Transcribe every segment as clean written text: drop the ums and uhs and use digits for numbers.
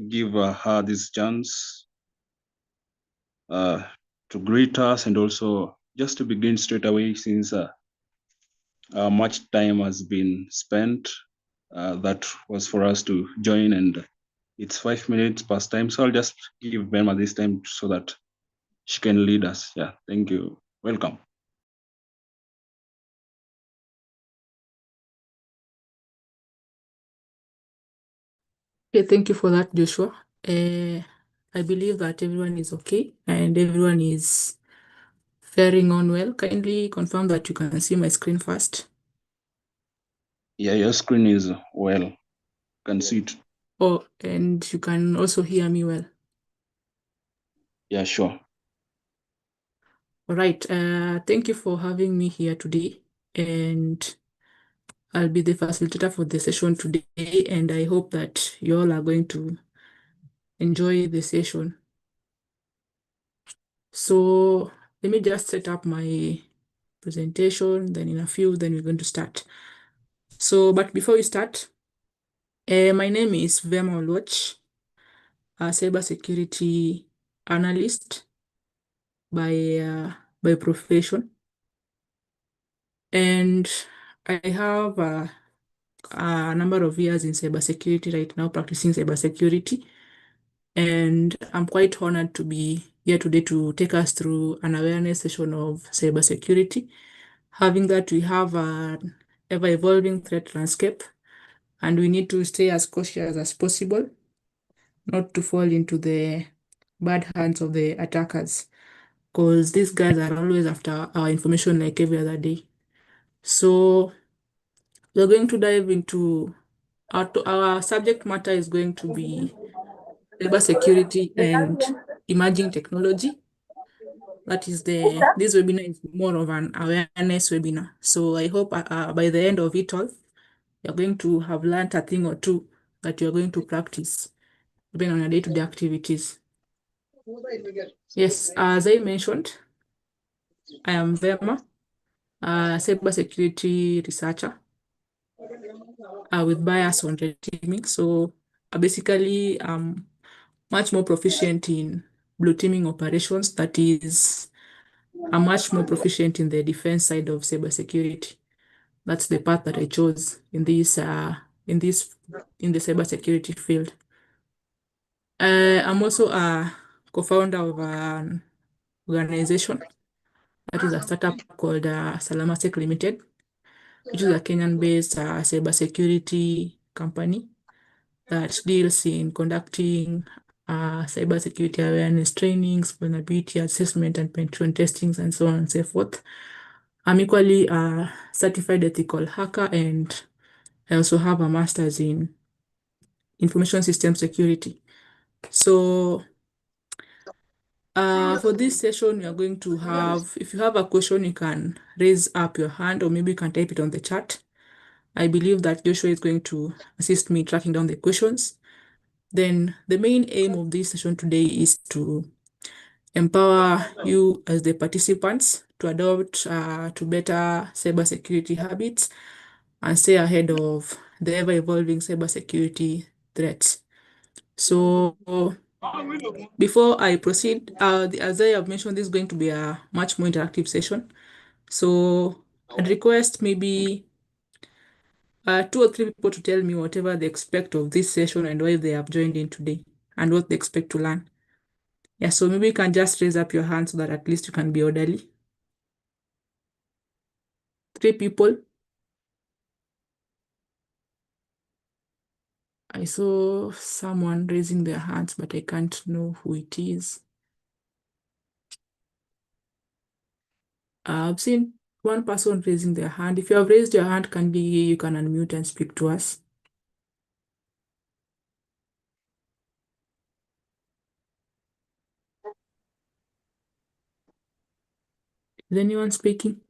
give her this chance to greet us and also just to begin straight away, since much time has been spent. That was for us to join, and it's 5 minutes past time. So I'll just give Velma this time so that she can lead us. Yeah, thank you. Welcome. Okay, thank you for that, Joshua. I believe that everyone is okay and everyone is faring on well. Kindly confirm that you can see my screen first. Yeah, your screen is well. You can see it. Oh, and you can also hear me well. Yeah, sure. All right. Thank you for having me here today. And I'll be the facilitator for the session today. And I hope that you all are going to enjoy the session. So let me just set up my presentation. Then in a few, then we're going to start. So, but before we start, my name is Vema Oloch, a cybersecurity analyst by profession. And I have a number of years in cybersecurity right now, practicing cybersecurity. And I'm quite honored to be here today to take us through an awareness session of cybersecurity. Having that, we have an ever-evolving threat landscape, and we need to stay as cautious as possible, not to fall into the bad hands of the attackers, because these guys are always after our information like every other day. So we're going to dive into our subject matter is going to be cybersecurity and emerging technology. That is this webinar is more of an awareness webinar. So I hope by the end of it all, you're going to have learned a thing or two that you're going to practice, even on your day-to-day activities. Yes, as I mentioned, I am Vema, a cybersecurity researcher with bias on red teaming. So basically, much more proficient in blue teaming operations. That is, I'm much more proficient in the defense side of cybersecurity. That's the path that I chose in the cybersecurity field. I'm also a co-founder of an organization that is a startup called Salamasec Limited, which is a Kenyan-based cybersecurity company that deals in conducting cybersecurity awareness trainings, vulnerability assessment, and penetration testings, and so on and so forth. I'm equally a certified ethical hacker, and I also have a master's in information system security. So for this session, we are going to have, if you have a question, you can raise up your hand or maybe you can type it on the chat. I believe that Joshua is going to assist me tracking down the questions. Then the main aim of this session today is to empower you as the participants to adopt to better cybersecurity habits and stay ahead of the ever-evolving cybersecurity threats. So before I proceed, as I have mentioned, this is going to be a much more interactive session. So I'd request maybe 2 or 3 people to tell me whatever they expect of this session and why they have joined in today and what they expect to learn. Yeah, so maybe you can just raise up your hand so that at least you can be orderly. 3 people. I saw someone raising their hands, but I can't know who it is. I've seen one person raising their hand. If you have raised your hand, kindly you can unmute and speak to us. Is anyone speaking?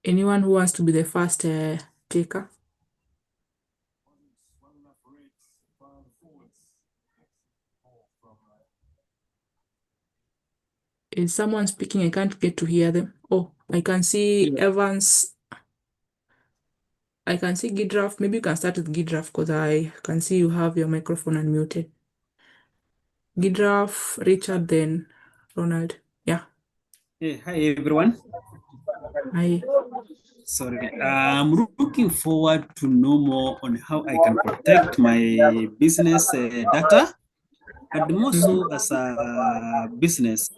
Anyone who wants to be the first taker? Is someone speaking? I can't get to hear them. Oh, I can see Evans. I can see Gidraff. Maybe you can start with Gidraff because I can see you have your microphone unmuted. Gidraff, Richard, then Ronald. Yeah. Hey, hi everyone. Hi. Sorry, I'm looking forward to know more on how I can protect my business data, but more so as a business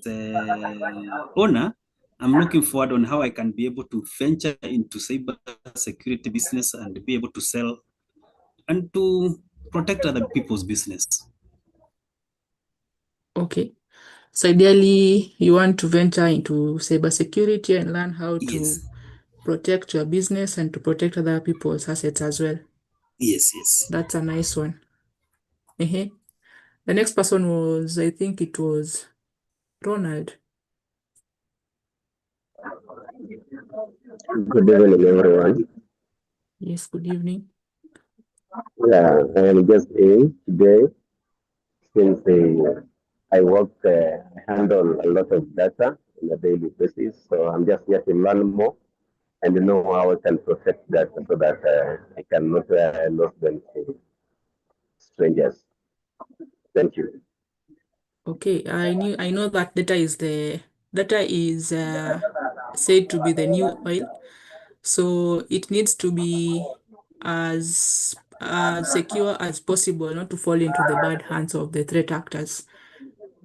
owner, I'm looking forward on how I can be able to venture into cyber security business and be able to sell and to protect other people's business. Okay. So ideally, you want to venture into cybersecurity and learn how to Yes, protect your business and to protect other people's assets as well. yes. That's a nice one. The next person was, I think it was Ronald. Good evening, everyone. Yes, good evening. Yeah, I am just in today since I work, I handle a lot of data on a daily basis. So I'm just here to learn more and know how I can protect that so that I cannot lose them to strangers. Thank you. Okay, I know that data is said to be the new oil. So it needs to be as secure as possible, not to fall into the bad hands of the threat actors.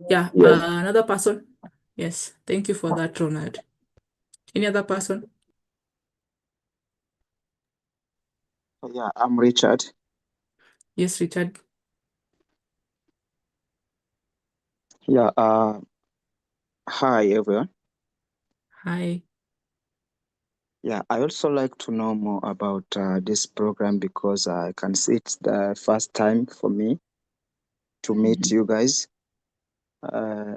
Yeah, Yes. another person. Yes, thank you for that, Ronald. Any other person? Yeah, I'm Richard. Yes, Richard. Yeah, hi everyone. Hi. Yeah, I also like to know more about this program because I can see it's the first time for me to meet you guys.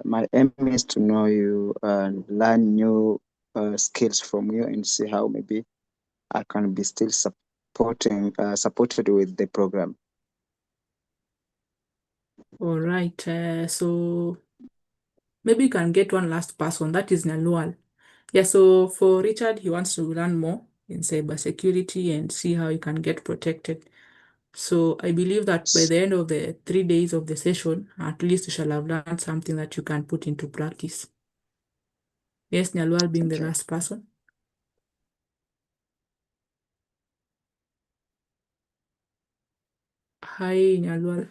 My aim is to know you and learn new skills from you and see how maybe I can be still supported with the program. All right. So maybe you can get one last person. That is Nalual. Yeah, so for Richard, he wants to learn more in cybersecurity and see how he can get protected. So I believe that by the end of the 3 days of the session, at least you shall have learned something that you can put into practice. Yes, Nyalwal being the Okay. last person. Hi, Nyalwal.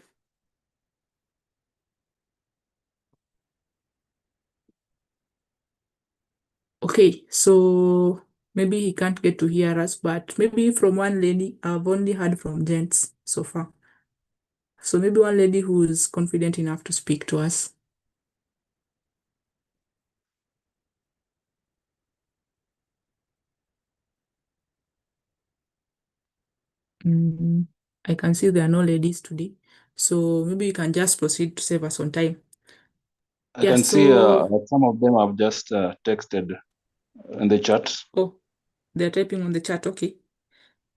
Okay, so maybe he can't get to hear us, but maybe from one lady, I've only heard from gents so far. So maybe one lady who is confident enough to speak to us. I can see there are no ladies today. So maybe you can just proceed to save us on time. I can see that some of them have just texted in the chat. Oh, they're typing on the chat. Okay.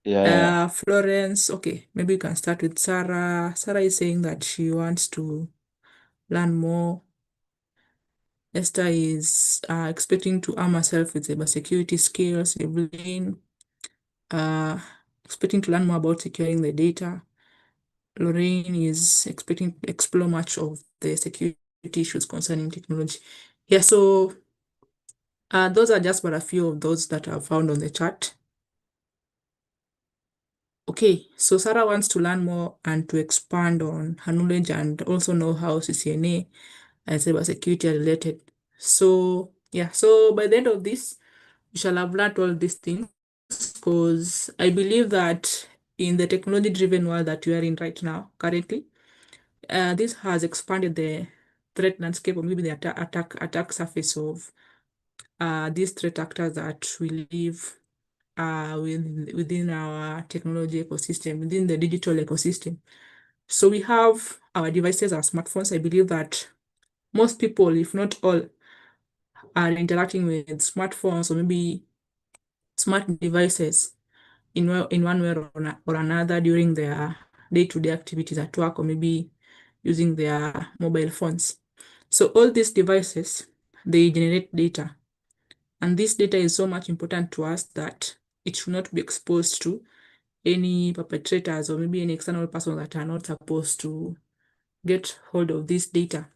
Yeah. Florence, okay, maybe you can start with Sarah. Sarah is saying that she wants to learn more. Esther is expecting to arm herself with cybersecurity skills. Evelyn, uh, expecting to learn more about securing the data. Lorraine is expecting to explore much of the security issues concerning technology. Yeah, so those are just but a few of those that are found on the chat. Okay, so Sarah wants to learn more and to expand on her knowledge and also know how CCNA and cybersecurity are related. So yeah, so by the end of this, you shall have learned all these things because I believe that in the technology-driven world that we are in right now, currently, this has expanded the threat landscape or maybe the attack surface of these threat actors that we live within our technology ecosystem, within the digital ecosystem. So we have our devices, our smartphones. I believe that most people, if not all, are interacting with smartphones or maybe smart devices in one way or another during their day-to-day activities at work or maybe using their mobile phones. So all these devices, they generate data. And this data is so much important to us that it should not be exposed to any perpetrators or maybe any external person that are not supposed to get hold of this data.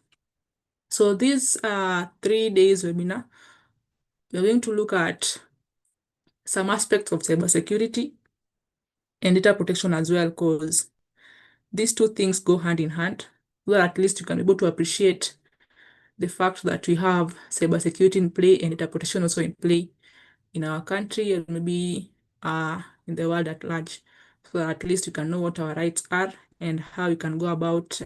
So this 3 days webinar, we're going to look at some aspects of cybersecurity and data protection as well, because these two things go hand in hand, so that at least you can be able to appreciate the fact that we have cybersecurity in play and data protection also in play in our country and maybe in the world at large, so that at least you can know what our rights are and how we can go about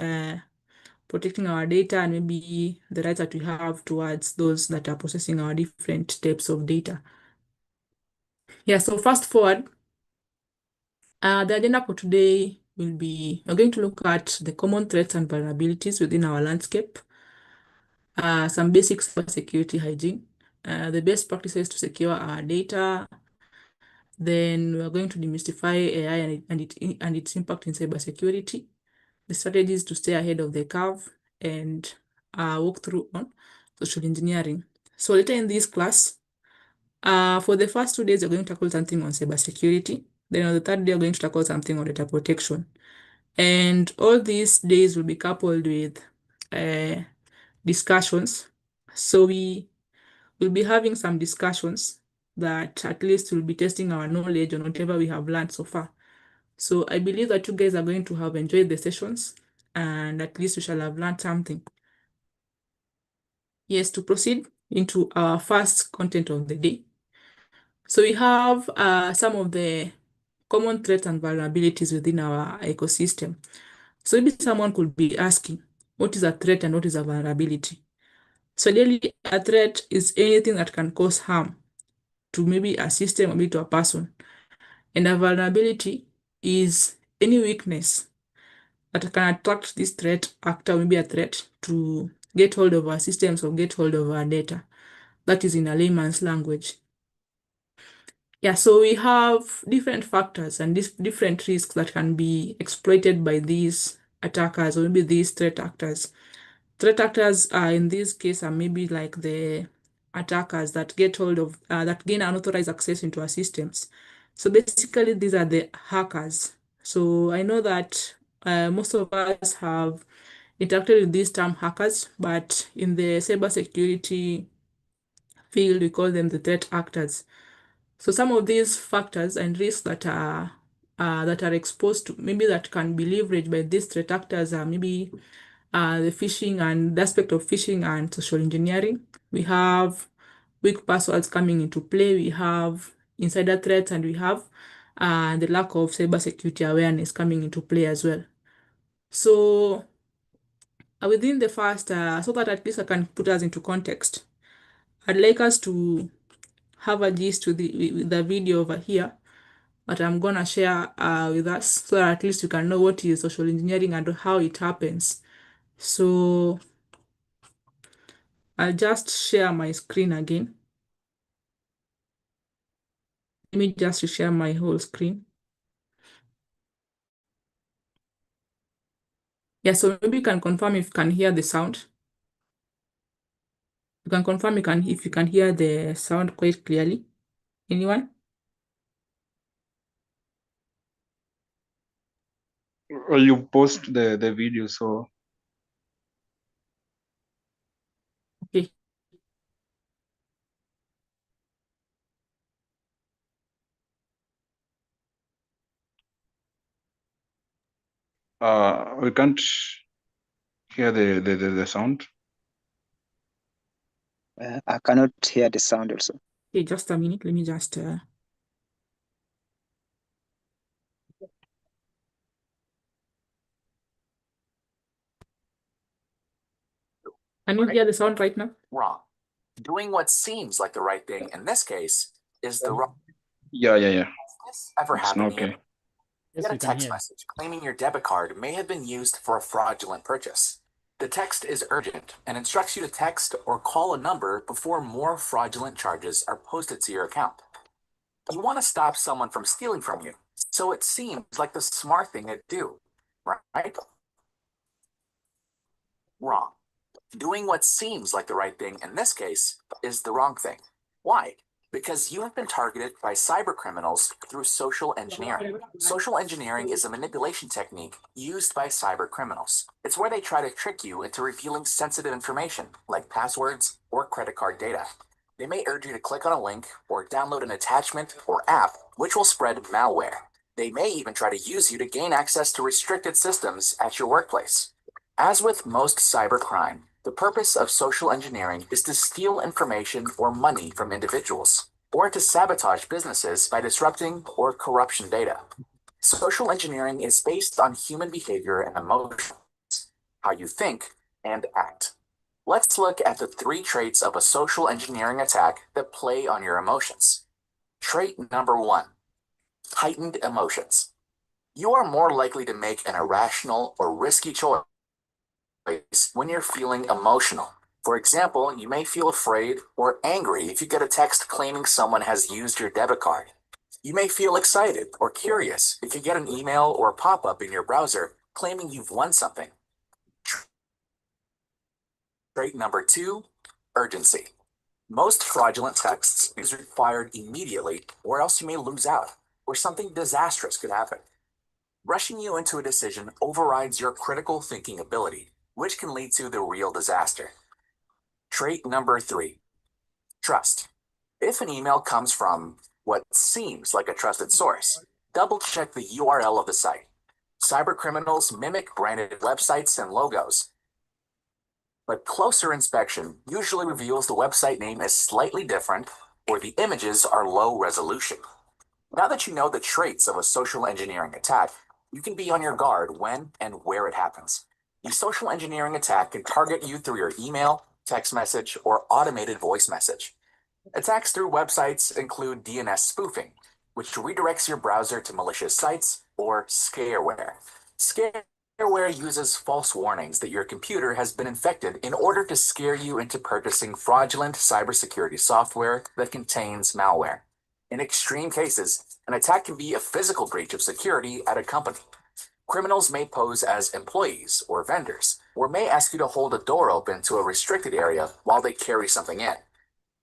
protecting our data and maybe the rights that we have towards those that are processing our different types of data. Yeah, so fast forward, the agenda for today will be, we're going to look at the common threats and vulnerabilities within our landscape, some basic cybersecurity hygiene, the best practices to secure our data. Then we're going to demystify AI and its impact in cybersecurity, the strategies to stay ahead of the curve, and walk through on social engineering. So later in this class, for the first 2 days, we're going to tackle something on cybersecurity. Then on the third day, we're going to tackle something on data protection. And all these days will be coupled with discussions. So we will be having some discussions that at least will be testing our knowledge on whatever we have learned so far. So I believe that you guys are going to have enjoyed the sessions and at least we shall have learned something. Yes, to proceed into our first content of the day. So we have some of the common threats and vulnerabilities within our ecosystem. So maybe someone could be asking, what is a threat and what is a vulnerability? So ideally, a threat is anything that can cause harm to maybe a system or maybe to a person. And a vulnerability is any weakness that can attract this threat actor, maybe a threat, to get hold of our systems or get hold of our data. That is in a layman's language. Yeah, so we have different factors and different risks that can be exploited by these attackers or maybe these threat actors. Threat actors in this case are maybe like the attackers that get hold of, that gain unauthorized access into our systems. So basically, these are the hackers. So I know that most of us have interacted with this term hackers, but in the cybersecurity field, we call them the threat actors. So some of these factors and risks that are exposed to, maybe that can be leveraged by these threat actors are maybe the phishing and the aspect of phishing and social engineering. We have weak passwords coming into play. We have insider threats, and we have the lack of cybersecurity awareness coming into play as well. So within the first, so that at least I can put us into context, I'd like us to have a gist with the video over here that I'm gonna share with us, so that at least you can know what is social engineering and how it happens. So I'll just share my screen again. Let me just share my whole screen. Yeah, so maybe you can confirm if you can hear the sound. You can confirm if you can hear the sound quite clearly. Anyone? Or you post the video, so Okay. we can't hear the sound. I cannot hear the sound also. Okay, just a minute. Let me just. Can you hear the sound right now? Wrong. Doing what seems like the right thing in this case is the wrong. Yeah. Has this ever It's happened not to you? okay. You get a text message claiming your debit card may have been used for a fraudulent purchase. The text is urgent and instructs you to text or call a number before more fraudulent charges are posted to your account. You want to stop someone from stealing from you, so it seems like the smart thing to do, right? Wrong. Doing what seems like the right thing in this case is the wrong thing. Why? Because you have been targeted by cyber criminals through social engineering. Social engineering is a manipulation technique used by cyber criminals. It's where they try to trick you into revealing sensitive information, like passwords or credit card data. They may urge you to click on a link or download an attachment or app, which will spread malware. They may even try to use you to gain access to restricted systems at your workplace. As with most cybercrime, the purpose of social engineering is to steal information or money from individuals, or to sabotage businesses by disrupting or corruption data. Social engineering is based on human behavior and emotions, how you think and act. Let's look at the 3 traits of a social engineering attack that play on your emotions. Trait number 1, heightened emotions. You are more likely to make an irrational or risky choice when you're feeling emotional. For example, you may feel afraid or angry if you get a text claiming someone has used your debit card. You may feel excited or curious if you get an email or pop-up in your browser claiming you've won something. Trait number 2, urgency. Most fraudulent texts is required immediately, or else you may lose out, or something disastrous could happen. Rushing you into a decision overrides your critical thinking ability, which can lead to the real disaster. Trait number 3, trust. If an email comes from what seems like a trusted source, double check the URL of the site. Cybercriminals mimic branded websites and logos, but closer inspection usually reveals the website name is slightly different or the images are low resolution. Now that you know the traits of a social engineering attack, you can be on your guard when and where it happens. A social engineering attack can target you through your email, text message, or automated voice message. Attacks through websites include DNS spoofing, which redirects your browser to malicious sites, or scareware. Scareware uses false warnings that your computer has been infected in order to scare you into purchasing fraudulent cybersecurity software that contains malware. In extreme cases, an attack can be a physical breach of security at a company. Criminals may pose as employees or vendors, or may ask you to hold a door open to a restricted area while they carry something in.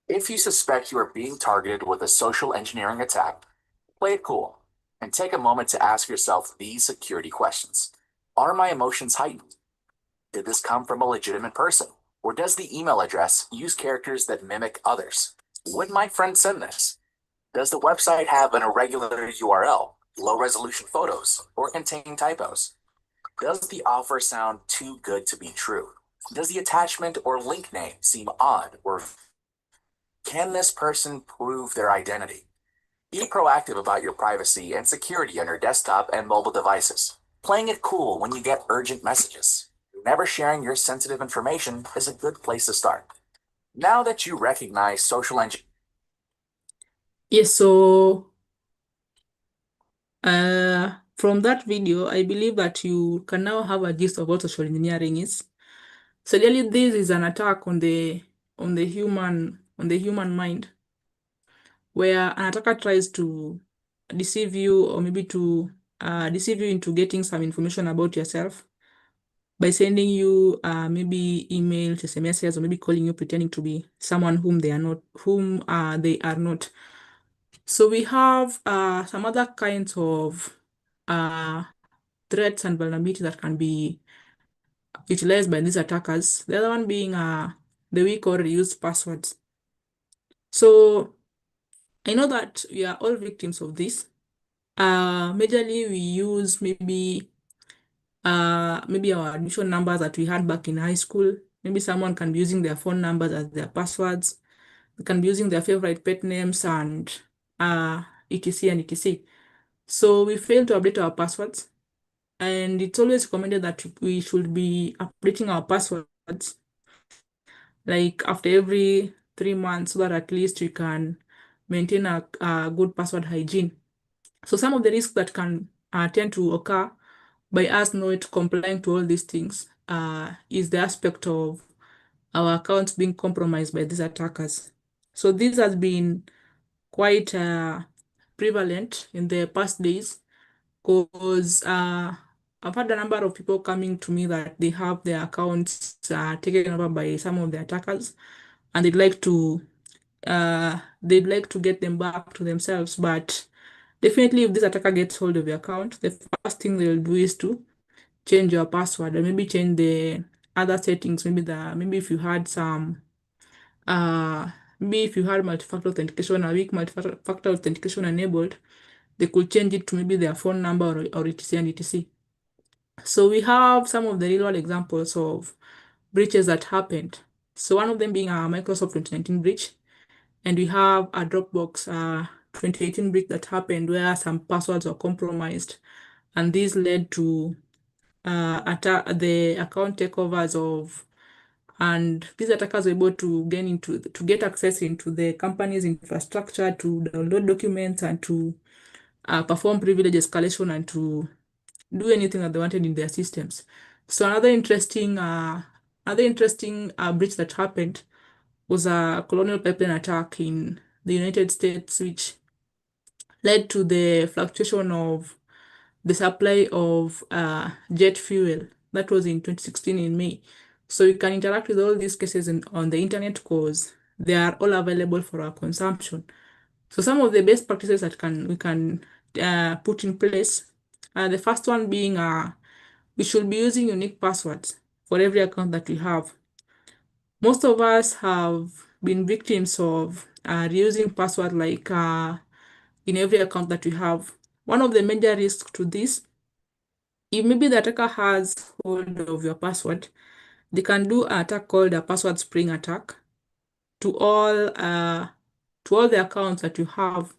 If you suspect you are being targeted with a social engineering attack, play it cool and take a moment to ask yourself these security questions. Are my emotions heightened? Did this come from a legitimate person? Or does the email address use characters that mimic others? Would my friend send this? Does the website have an irregular URL, low resolution photos, or contain typos? Does the offer sound too good to be true? Does the attachment or link name seem odd, or can this person prove their identity? Be proactive about your privacy and security on your desktop and mobile devices. Playing it cool when you get urgent messages. Never sharing your sensitive information is a good place to start. Now that you recognize social engineering, Yes, so from that video, I believe that you can now have a gist of what social engineering is. So really, this is an attack on the human mind, where an attacker tries to deceive you, or maybe to deceive you into getting some information about yourself by sending you maybe emails, SMSs, or maybe calling you pretending to be someone whom they are not. So we have some other kinds of threats and vulnerabilities that can be utilized by these attackers. The other one being the weak or reused passwords. So I know that we are all victims of this. Majorly we use maybe our admission numbers that we had back in high school. Maybe someone can be using their phone numbers as their passwords. They can be using their favorite pet names and etc and etc. So we fail to update our passwords, and it's always recommended that we should be updating our passwords like after every 3 months, so that at least we can maintain a good password hygiene. So some of the risks that can tend to occur by us not complying to all these things is the aspect of our accounts being compromised by these attackers. So this has been quite prevalent in the past days, because I've had a number of people coming to me that they have their accounts taken over by some of the attackers, and they'd like to they'd like to get them back to themselves. But definitely, if this attacker gets hold of your account, the first thing they'll do is to change your password, or maybe change the other settings. Maybe if you had some maybe if you had multi-factor authentication, a weak multi-factor authentication enabled, they could change it to maybe their phone number or etc and etc. So we have some of the real world examples of breaches that happened. So one of them being a Microsoft 2019 breach, and we have a Dropbox 2018 breach that happened where some passwords were compromised, and this led to the account takeovers of, and these attackers were able to get access into the company's infrastructure to download documents and to perform privilege escalation and to do anything that they wanted in their systems. So another interesting breach that happened was a colonial pipeline attack in the United States, which led to the fluctuation of the supply of jet fuel. That was in 2016 in May. So you can interact with all these cases on the internet because they are all available for our consumption. So some of the best practices that we can put in place, the first one being we should be using unique passwords for every account that we have. Most of us have been victims of reusing password like in every account that we have. One of the major risks to this, if maybe the attacker has hold of your password, they can do an attack called a password spring attack to all the accounts that you have,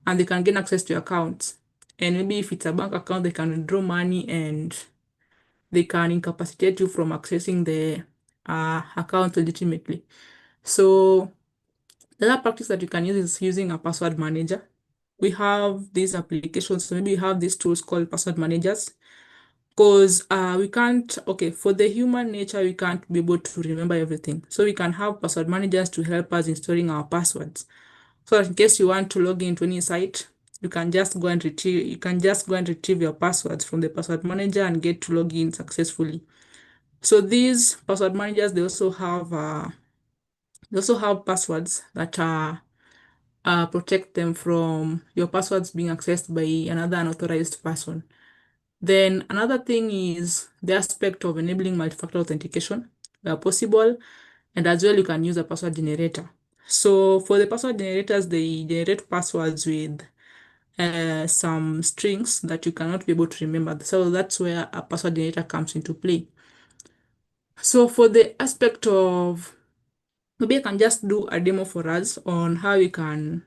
and they can gain access to your accounts. And maybe if it's a bank account, they can withdraw money and they can incapacitate you from accessing the account legitimately. So the other practice that you can use is using a password manager. We have these applications, so maybe we have these tools called password managers, because we can't, for the human nature, we can't be able to remember everything. So we can have password managers to help us in storing our passwords. So that in case you want to log into any site, you can just go and retrieve your passwords from the password manager and get to log in successfully. So these password managers, they also have passwords that protect them from your passwords being accessed by another unauthorized person. Then another thing is the aspect of enabling multi-factor authentication where possible, and as well you can use a password generator. So for the password generators, they generate passwords with some strings that you cannot be able to remember. So that's where a password generator comes into play. So for the aspect of, maybe I can just do a demo for us on how we can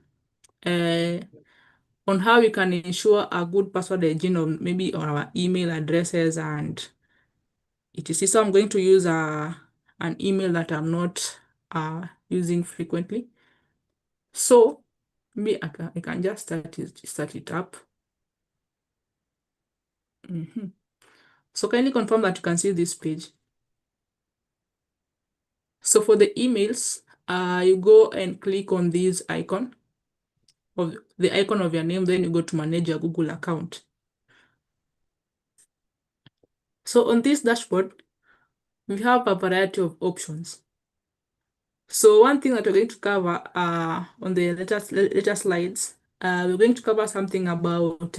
ensure a good password hygiene on maybe on our email addresses and etc. So I'm going to use an email that I'm not using frequently. So maybe I can just start it up. So kindly confirm that you can see this page. So for the emails, you go and click on this icon of the icon of your name, then you go to manage your Google account. So on this dashboard, we have a variety of options. So one thing that we're going to cover on the later slides, we're going to cover something about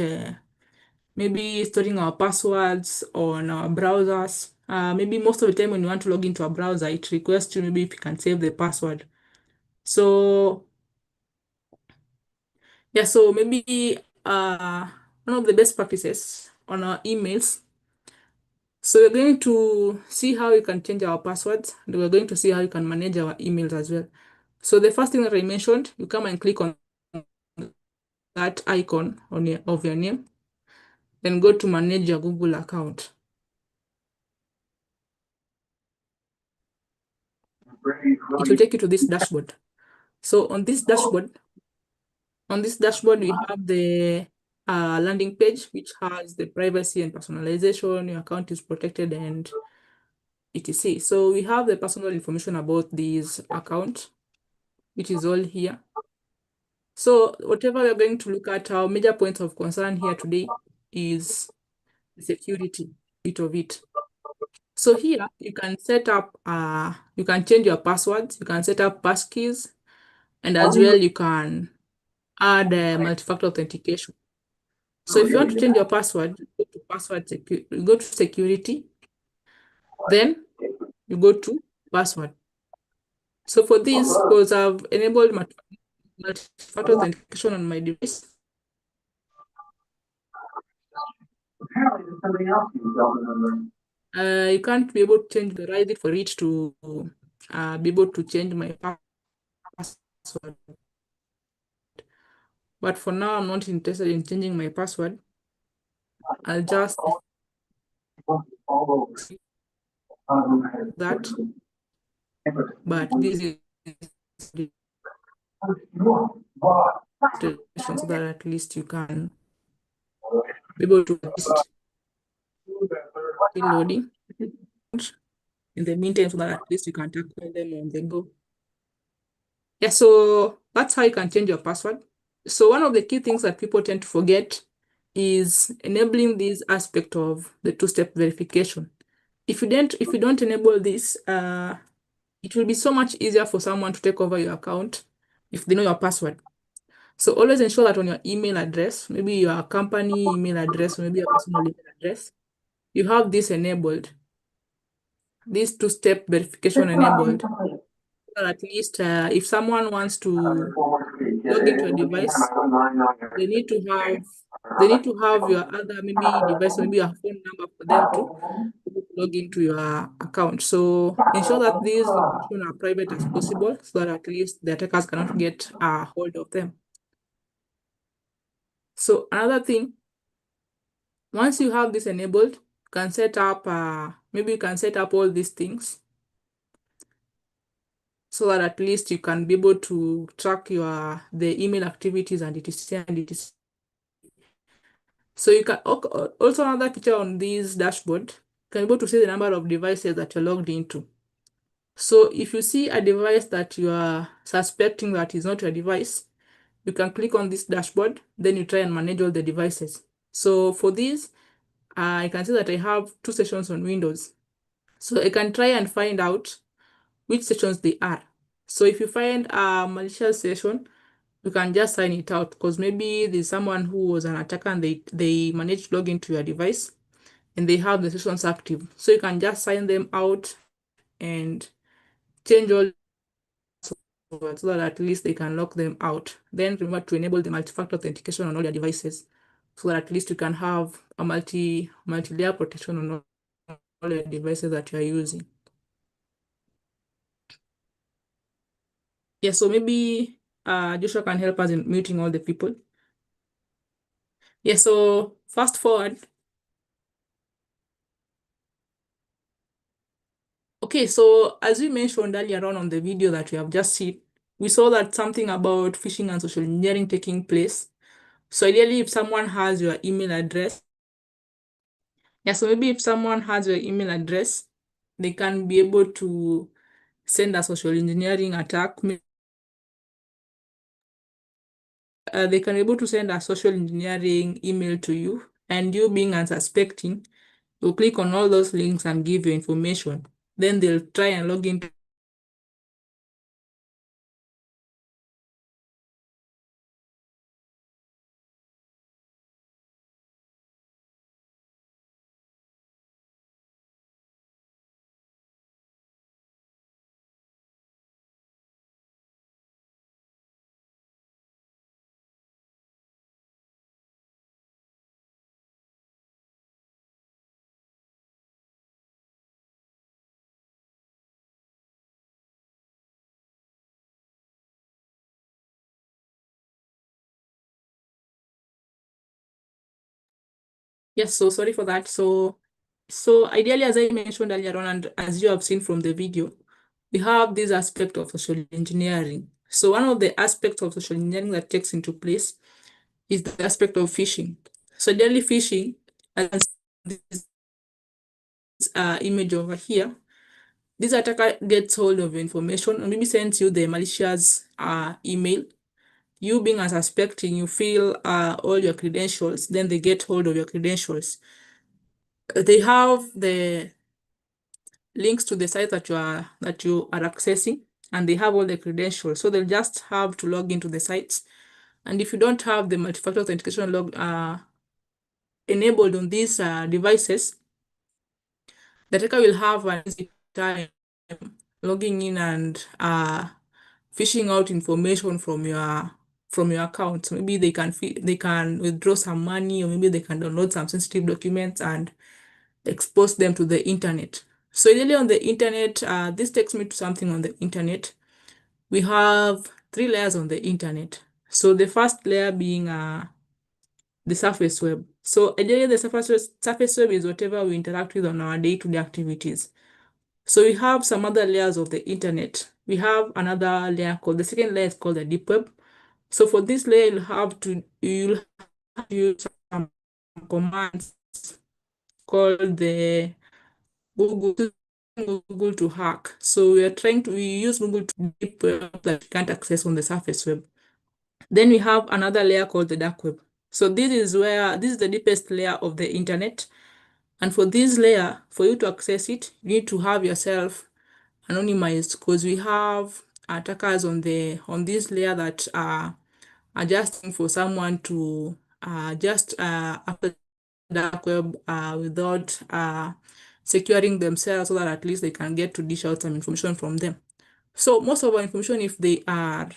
maybe storing our passwords on our browsers. Maybe most of the time when you want to log into a browser, it requests you maybe if you can save the password. So yeah, so maybe one of the best practices on our emails. So we're going to see how you can change our passwords, and we're going to see how you can manage our emails as well. So the first thing that I mentioned, you come and click on that icon of your name, then go to manage your Google account. It will take you to this dashboard. So on this dashboard, we have the landing page, which has the privacy and personalization, your account is protected, and etc. So we have the personal information about this account, which is all here. So whatever we're going to look at, our major points of concern here today is the security bit of it. So here you can set up, you can change your passwords, you can set up passkeys, And as well, you can add multi-factor authentication. So if you want to change your password, go to go to security, then you go to password. So for this, because I've enabled multi-factor authentication on my device, you can't be able to change the right for it to be able to change my password. But for now, I'm not interested in changing my password. I'll just that. But this is the station so that at least you can be able to assist in loading in the meantime so that at least you can tackle them on the go. Yeah, so that's how you can change your password. So one of the key things that people tend to forget is enabling this aspect of the two-step verification. If you don't enable this, it will be so much easier for someone to take over your account if they know your password. So always ensure that on your email address, maybe your company email address, or maybe your personal email address, you have this enabled, this two-step verification enabled. So at least if someone wants to log into a device, they need to have your other maybe device, maybe your phone number for them to log into your account. So ensure that these information are private as possible so that at least the attackers cannot get a hold of them. So another thing, once you have this enabled, you can set up, maybe you can set up all these things so that at least you can be able to track the email activities and etc. and etc. So you can also another feature on this dashboard, you can be able to see the number of devices that you're logged into. So if you see a device that you are suspecting that is not your device, you can click on this dashboard, then you try and manage all the devices. So for this, I can see that I have 2 sessions on Windows. So I can try and find out which sessions they are. So if you find a malicious session, you can just sign it out because maybe there's someone who was an attacker and they managed to log into your device and they have the sessions active. So you can just sign them out and change all so that at least they can lock them out. Then remember to enable the multi-factor authentication on all your devices so that at least you can have a multi-layer protection on all your devices that you are using. Yeah, so maybe Joshua can help us in muting all the people. Yeah, so fast forward. Okay, so as we mentioned earlier on the video that we have just seen, we saw that something about phishing and social engineering taking place. So ideally, if someone has your email address, yeah, so maybe if someone has your email address, they can be able to send a social engineering attack. They can be able to send a social engineering email to you, and you being unsuspecting, you click on all those links and give your information. Then they'll try and log into Yes, so sorry for that. So ideally, as I mentioned earlier on, and as you have seen from the video, we have this aspect of social engineering. So one of the aspects of social engineering that takes into place is the aspect of phishing. So ideally phishing, as this image over here, this attacker gets hold of information or maybe sends you the malicious email. You being unsuspecting, you fill all your credentials, then they get hold of your credentials. They have the links to the site that you are accessing. and they have all the credentials. So they'll just have to log into the sites. And if you don't have the multi-factor authentication enabled on these devices, the attacker will have an easy time logging in and fishing out information from your account. So maybe they can withdraw some money, or maybe they can download some sensitive documents and expose them to the internet. So ideally on the internet, this takes me to something on the internet. We have 3 layers on the internet. So the first layer being the surface web. So ideally the surface web is whatever we interact with on our day-to-day activities. So we have some other layers of the internet. We have another layer called, the second layer is called the deep web. So for this layer, you'll have to use some commands called the Google to hack. So we use Google to deep web that you can't access on the surface web. Then we have another layer called the dark web. So this is the deepest layer of the internet. And for this layer, for you to access it, you need to have yourself anonymized, because we have attackers on this layer that are just looking for someone to just after the dark web without securing themselves, so that at least they can get to dish out some information from them. So most of our information, if they are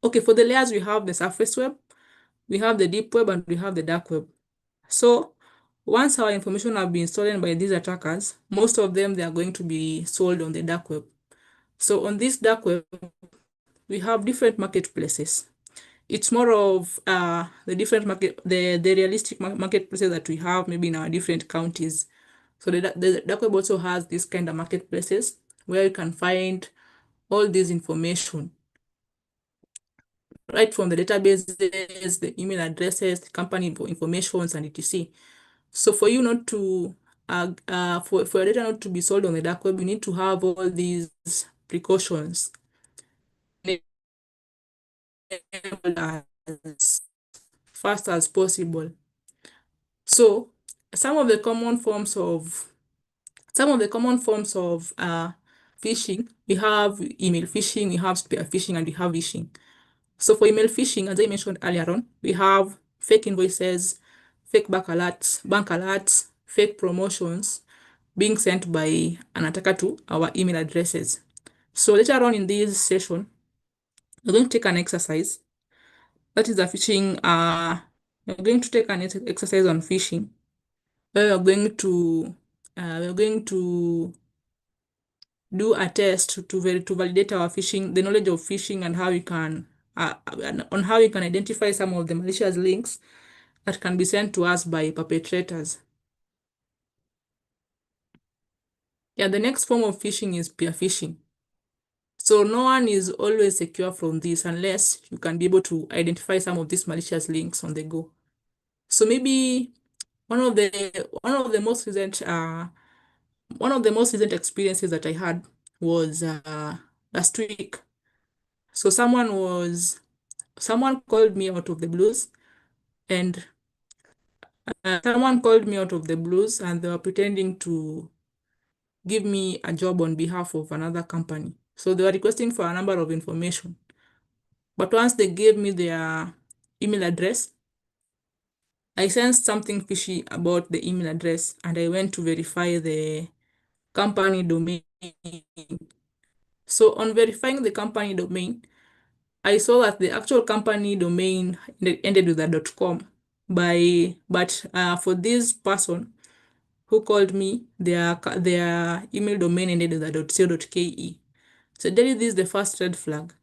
okay, for the layers, we have the surface web, we have the deep web, and we have the dark web. So once our information have been stolen by these attackers, most of them, they are going to be sold on the dark web. So on this dark web, we have different marketplaces. It's more of the realistic marketplaces that we have maybe in our different counties. So the dark web also has this kind of marketplaces where you can find all this information, right from the databases, the email addresses, the company informations, and etc. So for you not to for your data not to be sold on the dark web, you need to have all these precautions as fast as possible. So some of the common forms of phishing, we have email phishing, we have spear phishing, and we have phishing. So for email phishing, as I mentioned earlier on, we have fake invoices, fake bank alerts, fake promotions being sent by an attacker to our email addresses. So later on in this session, we're going to take an exercise. That is a phishing. We're going to take an exercise on phishing, where we're going to do a test to validate our phishing, the knowledge of phishing, and how you can on how you can identify some of the malicious links that can be sent to us by perpetrators. Yeah, the next form of phishing is peer phishing. So no one is always secure from this unless you can be able to identify some of these malicious links on the go. So maybe one of the most recent experiences that I had was last week. So someone called me out of the blues, and they were pretending to give me a job on behalf of another company. So they were requesting for a number of information. But once they gave me their email address, I sensed something fishy about the email address, and I went to verify the company domain. So on verifying the company domain, I saw that the actual company domain ended with a .com. But for this person who called me, their email domain ended with a .co.ke. So this is the first red flag.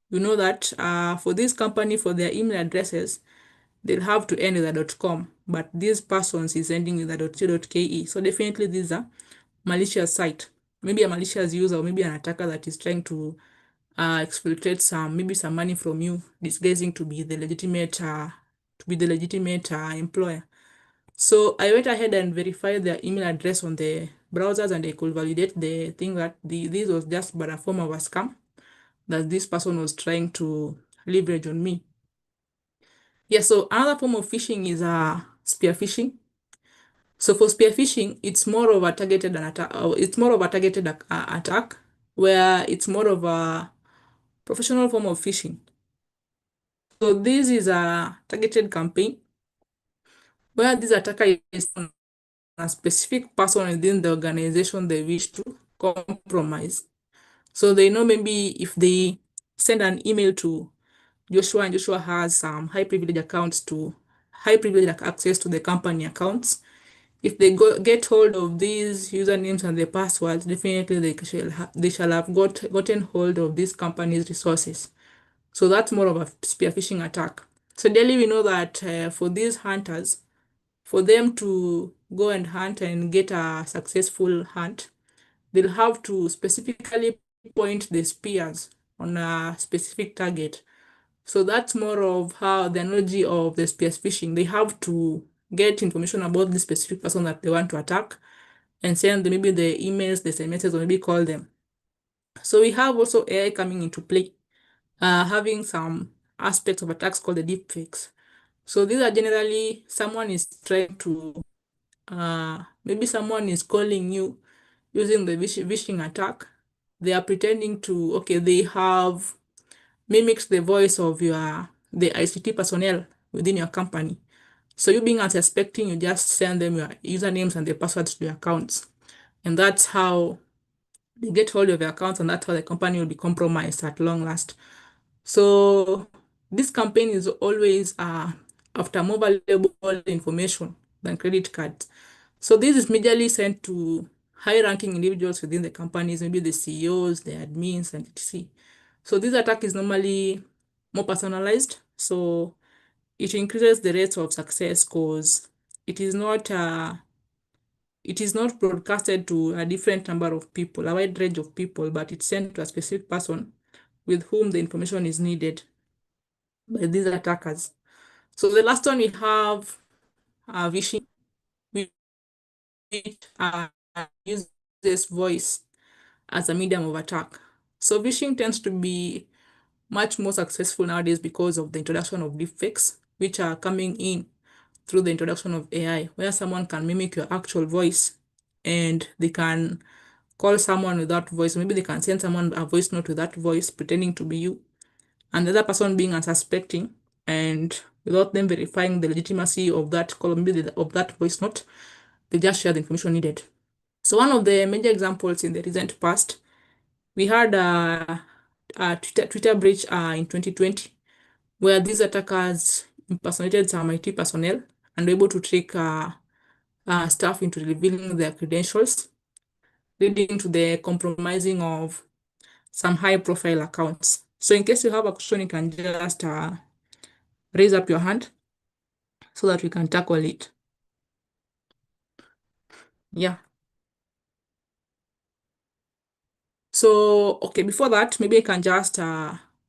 You know that for this company, for their email addresses, they'll have to end with a .com, but this person's is ending with a .co.ke. So definitely this is a malicious site, maybe a malicious user, or maybe an attacker that is trying to exfiltrate some money from you, disguising to be the legitimate employer. So I went ahead and verified their email address on the browsers, and I could validate the thing that this was just but a form of a scam that this person was trying to leverage on me. Yeah, so another form of phishing is spear phishing. So for spear phishing, it's more of a targeted attack. where it's more of a professional form of phishing. So this is a targeted campaign where this attacker is on a specific person within the organization they wish to compromise. So they know maybe if they send an email to Joshua and Joshua has some high privilege access to the company accounts. If they get hold of these usernames and the passwords, definitely they shall have gotten hold of this company's resources. So that's more of a spear phishing attack. So daily we know that for these hunters, for them to go and hunt and get a successful hunt, they'll have to specifically point the spears on a specific target. So that's more of how the analogy of the spear phishing. They have to get information about the specific person that they want to attack and send them maybe the emails, the SMSs, or maybe call them. So we have also AI coming into play, having some aspects of attacks called the deepfakes. So these are generally someone is trying to, maybe someone is calling you using the phishing attack. They are pretending to, okay, they have mimics the voice of the ICT personnel within your company. So you being unsuspecting, you just send them your usernames and the passwords to your accounts. And that's how they get hold of your accounts, and that's how the company will be compromised at long last. So this campaign is always after more valuable information than credit cards. So this is majorly sent to high-ranking individuals within the companies, maybe the CEOs, the admins, and etc. So this attack is normally more personalized. So it increases the rates of success because it is not broadcasted to a different number of people, a wide range of people, but it's sent to a specific person with whom the information is needed by these attackers. So the last one we have phishing, which uses voice as a medium of attack. So phishing tends to be much more successful nowadays because of the introduction of deepfakes, which are coming in through the introduction of AI, where someone can mimic your actual voice and they can call someone with that voice. Maybe they can send someone a voice note with that voice pretending to be you, and the other person being unsuspecting, and without them verifying the legitimacy of that call, maybe of that voice note, they just share the information needed. So one of the major examples in the recent past, we had a Twitter breach in 2020, where these attackers impersonated some IT personnel and were able to trick staff into revealing their credentials, leading to the compromising of some high-profile accounts. So in case you have a question, you can just raise up your hand so that we can tackle it. Yeah. So, okay, before that, maybe I can just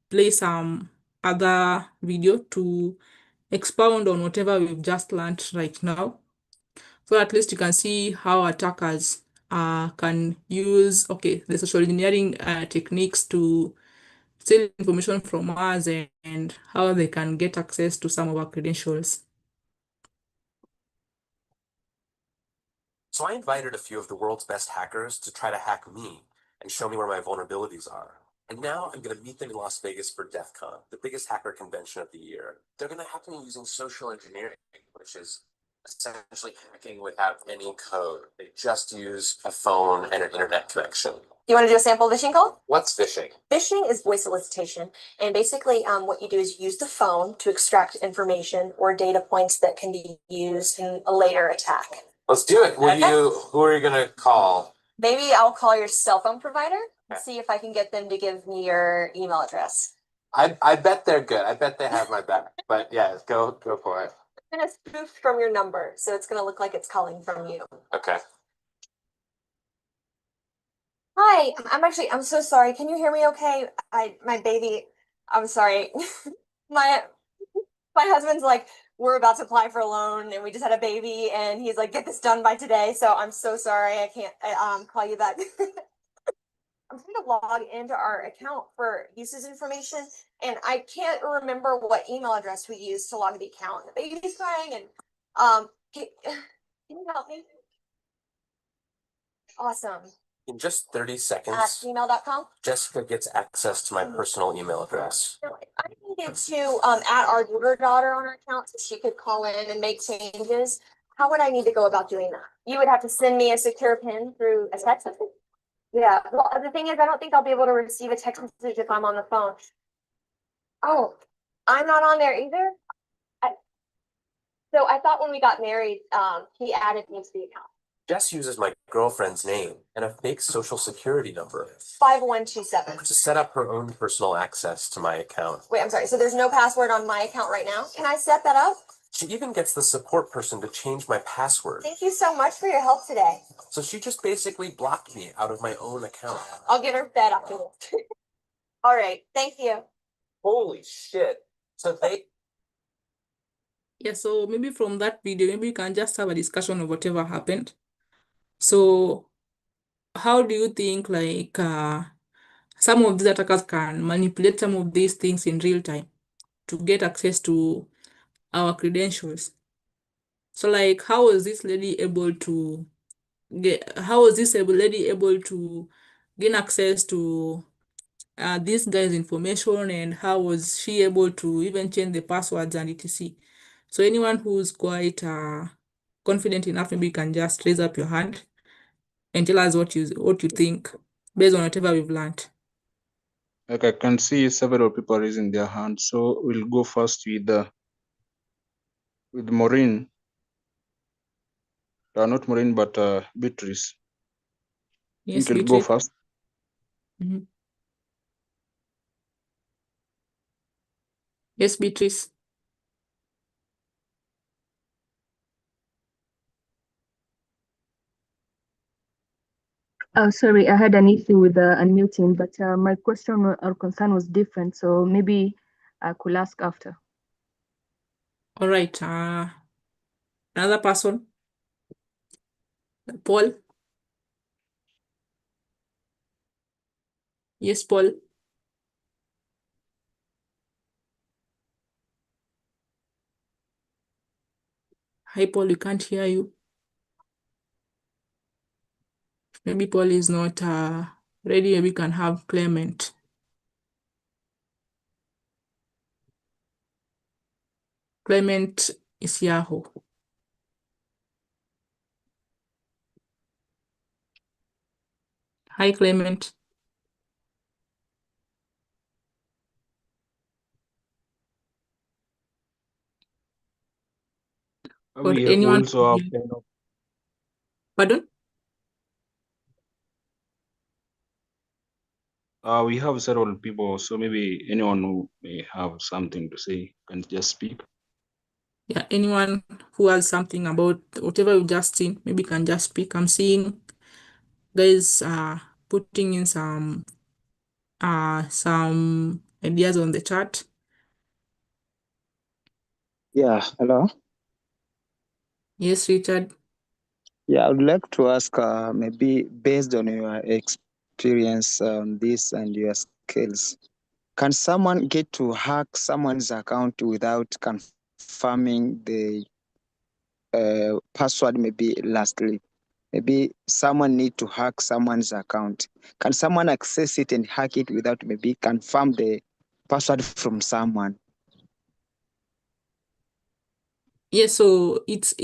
play some other video to expound on whatever we've just learned right now. So at least you can see how attackers can use, okay, the social engineering techniques to steal information from us and how they can get access to some of our credentials. So I invited a few of the world's best hackers to try to hack me and show me where my vulnerabilities are. And now I'm going to meet them in Las Vegas for DEF CON, the biggest hacker convention of the year. They're going to hack me using social engineering, which is essentially hacking without any code. They just use a phone and an internet connection. You want to do a sample phishing call? What's phishing? Phishing is voice solicitation. And basically what you do is use the phone to extract information or data points that can be used in a later attack. Let's do it. Okay. Who are you going to call? Maybe I'll call your cell phone provider and see if I can get them to give me your email address. I bet they're good. I bet they have my back. But yeah, go for it. I'm going to spoof from your number, so it's going to look like it's calling from you. Okay. Hi, I'm so sorry. Can you hear me okay? My baby, I'm sorry. my husband's like, we're about to apply for a loan and we just had a baby and he's like, get this done by today. So I'm so sorry. I can't call you back. I'm trying to log into our account for usage information and I can't remember what email address we used to log the account. The baby's crying and can you help me? Awesome. In just 30 at seconds, gmail.com. Jessica gets access to my personal email address. So I needed to add our younger daughter on our account so she could call in and make changes. How would I need to go about doing that? You would have to send me a secure PIN through a text message. Yeah. Well, the thing is, I don't think I'll be able to receive a text message if I'm on the phone. Oh, I'm not on there either. So I thought when we got married, he added me to the account. Jess uses my girlfriend's name and a fake social security number 5127. to set up her own personal access to my account. Wait, I'm sorry. So there's no password on my account right now. Can I set that up? She even gets the support person to change my password. Thank you so much for your help today. So she just basically blocked me out of my own account. I'll get her fed after this. All right. Thank you. Holy shit. So Yeah, so maybe from that video, maybe you can just have a discussion of whatever happened. So how do you think like some of these attackers can manipulate some of these things in real time to get access to our credentials? So like how was this lady able to gain access to this guy's information, and how was she able to even change the passwords and etc. So anyone who's quite confident enough, maybe you can just raise up your hand and tell us what you think based on whatever we've learned. Like I can see several people raising their hands, so we'll go first with Maureen. Not Maureen, but Beatrice. Yes, You can go Beatrice. first. Mhm. Yes, Beatrice. Oh, sorry, I had an issue with unmuting, but my question or concern was different, so maybe I could ask after. All right. Another person. Paul. Yes, Paul. Hi, Paul. We can't hear you. Maybe Paul is not ready. Maybe we can have Clement. Clement is Yahoo. Hi, Clement. Or We anyone. also have kind of, Pardon? we have several people, so maybe anyone who may have something to say can just speak. Yeah, anyone who has something about whatever you just seen, maybe can just speak. I'm seeing guys putting in some ideas on the chat. Yeah, hello. Yes, Richard. Yeah, I would like to ask, maybe based on your experience on this and your skills, can someone get to hack someone's account without confirming the password? Maybe lastly, maybe someone need to hack someone's account. Can someone access it and hack it without maybe confirm the password from someone? Yes, so it's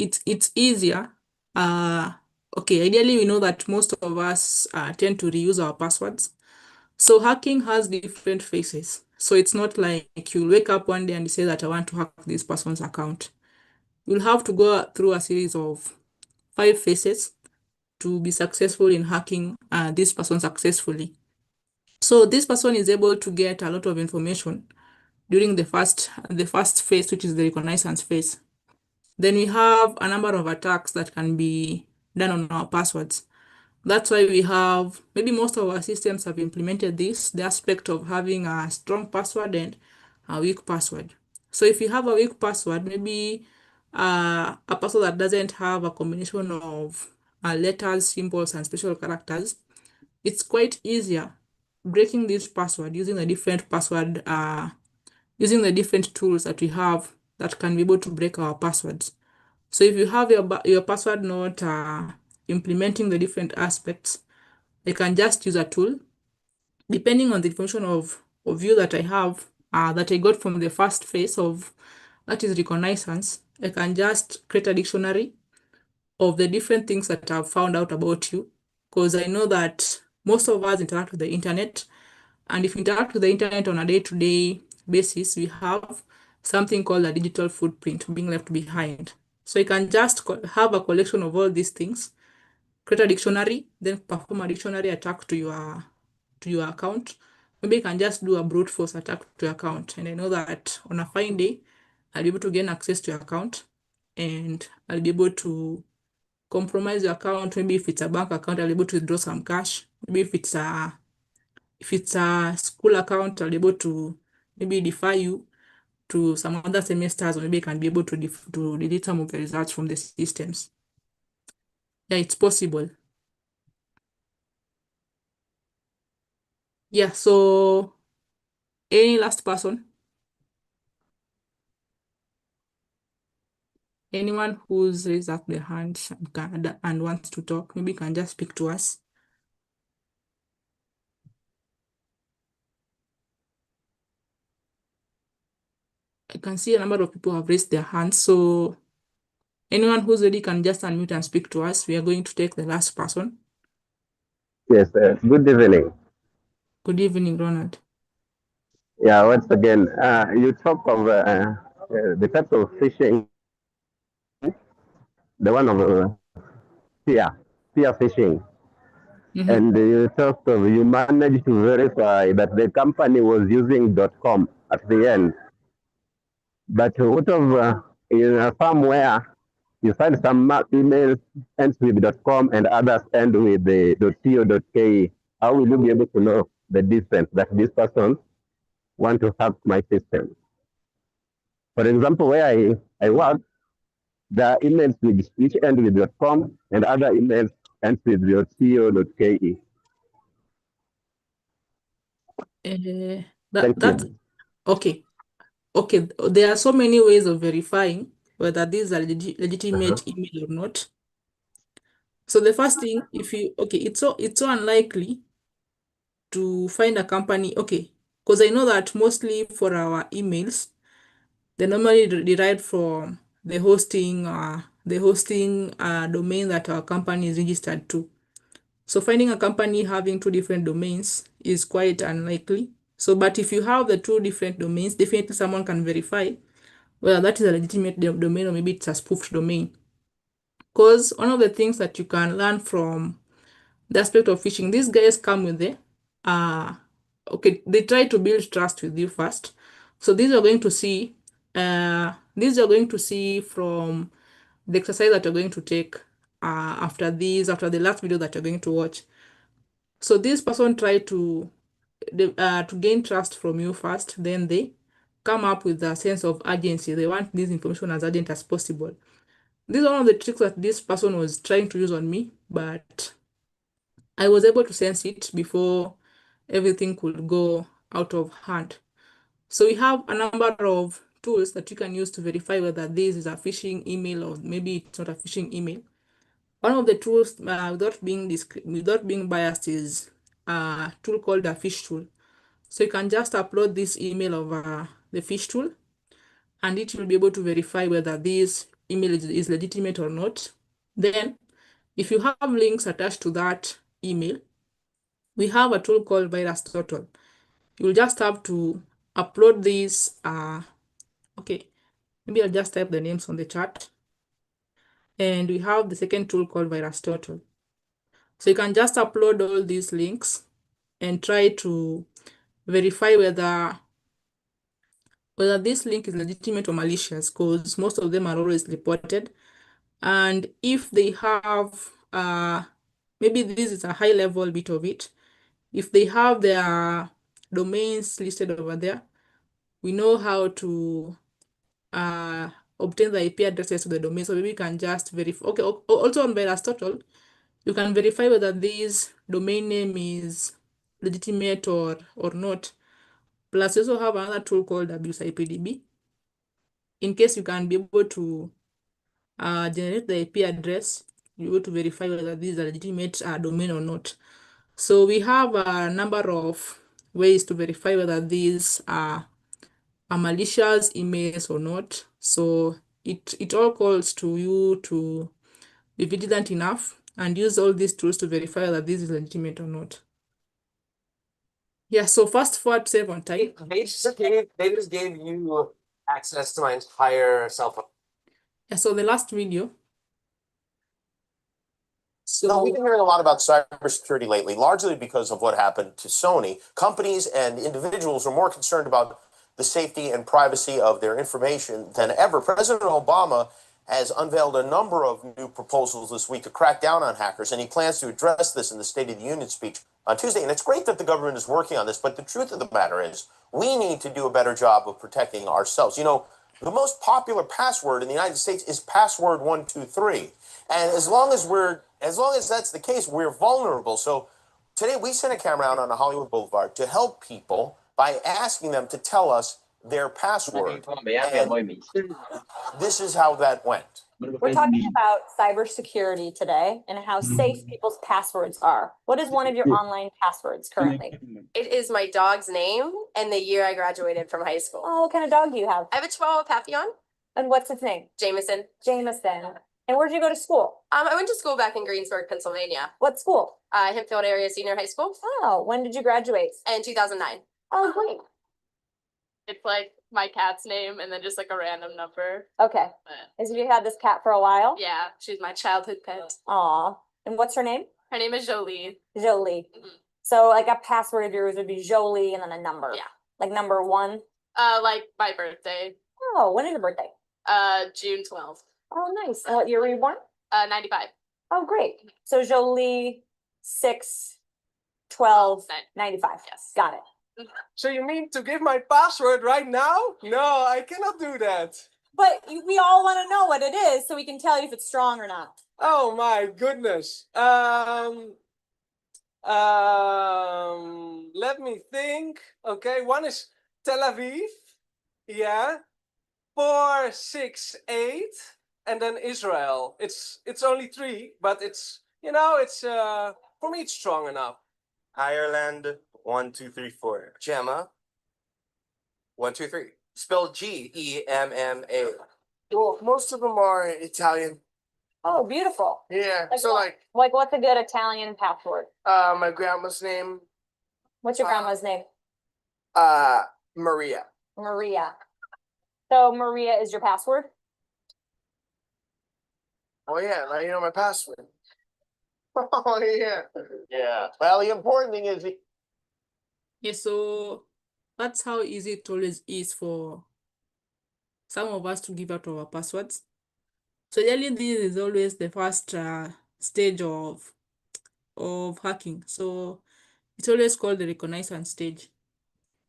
easier. Okay, ideally we know that most of us tend to reuse our passwords. So hacking has different phases. So it's not like you'll wake up one day and say that I want to hack this person's account. You'll have to go through a series of 5 phases to be successful in hacking this person successfully. So this person is able to get a lot of information during the first phase, which is the reconnaissance phase. Then we have a number of attacks that can be done on our passwords. That's why we have, maybe most of our systems have implemented this, the aspect of having a strong password and a weak password. So if you have a weak password, maybe a password that doesn't have a combination of letters, symbols, and special characters, it's quite easier breaking this password using the different using the different tools that we have that can be able to break our passwords. So if you have your password not implementing the different aspects, I can just use a tool depending on the information of you that I have, that I got from the first phase of, that is reconnaissance. I can just create a dictionary of the different things that I've found out about you, because I know that most of us interact with the internet, and if we interact with the internet on a day-to-day basis, we have something called a digital footprint being left behind. So I can just have a collection of all these things, create a dictionary, then perform a dictionary attack to your account. Maybe you can just do a brute force attack to your account. And I know that on a fine day, I'll be able to gain access to your account, and I'll be able to compromise your account. Maybe if it's a bank account, I'll be able to withdraw some cash. Maybe if it's a school account, I'll be able to maybe defer you to some other semesters, or maybe I can be able to delete some of the results from the systems. Yeah, it's possible. Yeah, so any last person? Anyone who's raised up their hand and wants to talk, maybe can just speak to us. I can see a number of people have raised their hands, so anyone who's ready can just unmute and speak to us. We are going to take the last person. Yes, good evening. Good evening, Ronald. Yeah, once again, you talk of the types of phishing, the one of fear phishing. And you talked of, you managed to verify that the company was using .com at the end. But what of in somewhere you find some emails ends with .com and others end with the .co.ke. How will you be able to know the difference that this person want to hack my system? For example, where I work, the emails which end with .com and other emails end with .co.ke. That's okay. Okay, there are so many ways of verifying whether these are legitimate email or not. So the first thing, it's so unlikely to find a company, because I know that mostly for our emails, they normally derived from the hosting domain that our company is registered to. So finding a company having two different domains is quite unlikely. So, but if you have the two different domains, definitely someone can verify whether that is a legitimate domain or maybe it's a spoofed domain. Because one of the things that you can learn from the aspect of phishing, these guys come with they try to build trust with you first. So these are going to see from the exercise that you're going to take after the last video that you're going to watch. So this person try to gain trust from you first, then they come up with a sense of urgency. They want this information as urgent as possible. This is one of the tricks that this person was trying to use on me, but I was able to sense it before everything could go out of hand. So we have a number of tools that you can use to verify whether this is a phishing email or maybe it's not a phishing email. One of the tools, without being biased, is a tool called a fish tool. So you can just upload this email of the fish tool, and it will be able to verify whether this email is legitimate or not. Then, if you have links attached to that email, we have a tool called VirusTotal. You'll just have to upload these. Maybe I'll just type the names on the chat. And we have the second tool called VirusTotal. So you can just upload all these links and try to verify whether this link is legitimate or malicious, because most of them are always reported. And if they have, maybe this is a high level bit of it, if they have their domains listed over there, we know how to obtain the IP addresses to the domain. So maybe we can just verify. Okay, also on VirusTotal, you can verify whether this domain name is legitimate or not. Plus, you also have another tool called Abuse IPDB. In case you can be able to generate the IP address, you're able to verify whether this is a legitimate domain or not. So we have a number of ways to verify whether these are malicious emails or not. So it all calls to you to be vigilant enough and use all these tools to verify that this is legitimate or not. Yeah, so fast forward, save on time. They just gave you access to my entire cell phone. Yeah, so the last video. So we've been hearing a lot about cybersecurity lately, largely because of what happened to Sony. Companies and individuals are more concerned about the safety and privacy of their information than ever. President Obama has unveiled a number of new proposals this week to crack down on hackers, and he plans to address this in the State of the Union speech on Tuesday. And it's great that the government is working on this, but the truth of the matter is we need to do a better job of protecting ourselves. You know, the most popular password in the United States is password 123. And as long as that's the case, we're vulnerable. So today we sent a camera out on Hollywood Boulevard to help people by asking them to tell us their password. And this is how that went. We're talking about cybersecurity today and how safe people's passwords are. What is one of your online passwords currently? It is my dog's name and the year I graduated from high school. Oh, what kind of dog do you have? I have a Chihuahua Papillon. And what's its name? Jameson. Jameson. And where did you go to school? I went to school back in Greensburg, Pennsylvania. What school? Hempfield Area Senior High School. Oh, when did you graduate? In 2009. Oh, great. It's like my cat's name and then just like a random number. Okay. Has you had this cat for a while? Yeah, she's my childhood pet. Aw. And what's her name? Her name is Jolie. Jolie. So like a password of yours would be Jolie and then a number. Yeah. Like number 1? Like my birthday. Oh, when is your birthday? June 12th. Oh, nice. And what year were you born? 95. Oh, great. So Jolie 6/12/95. Yes. Got it. So you mean to give my password right now? No, I cannot do that. But we all want to know what it is so we can tell you if it's strong or not. Oh my goodness. Let me think. Okay, one is Tel Aviv. Yeah. 468. And then Israel. It's only 3, but it's for me it's strong enough. Ireland 1, 2, 3, 4. Gemma 1, 2, 3. Spelled Gemma. Well, most of them are Italian. Oh, beautiful. Yeah. Like So what? Like what's a good Italian password? my grandma's name, What's your grandma's name? Maria. Maria. So Maria is your password? Oh yeah, now you know my password. Oh yeah. Yeah. Well, the important thing is Yeah, so that's how easy it always is for some of us to give out our passwords. So really this is always the first stage of hacking. So it's always called the reconnaissance stage.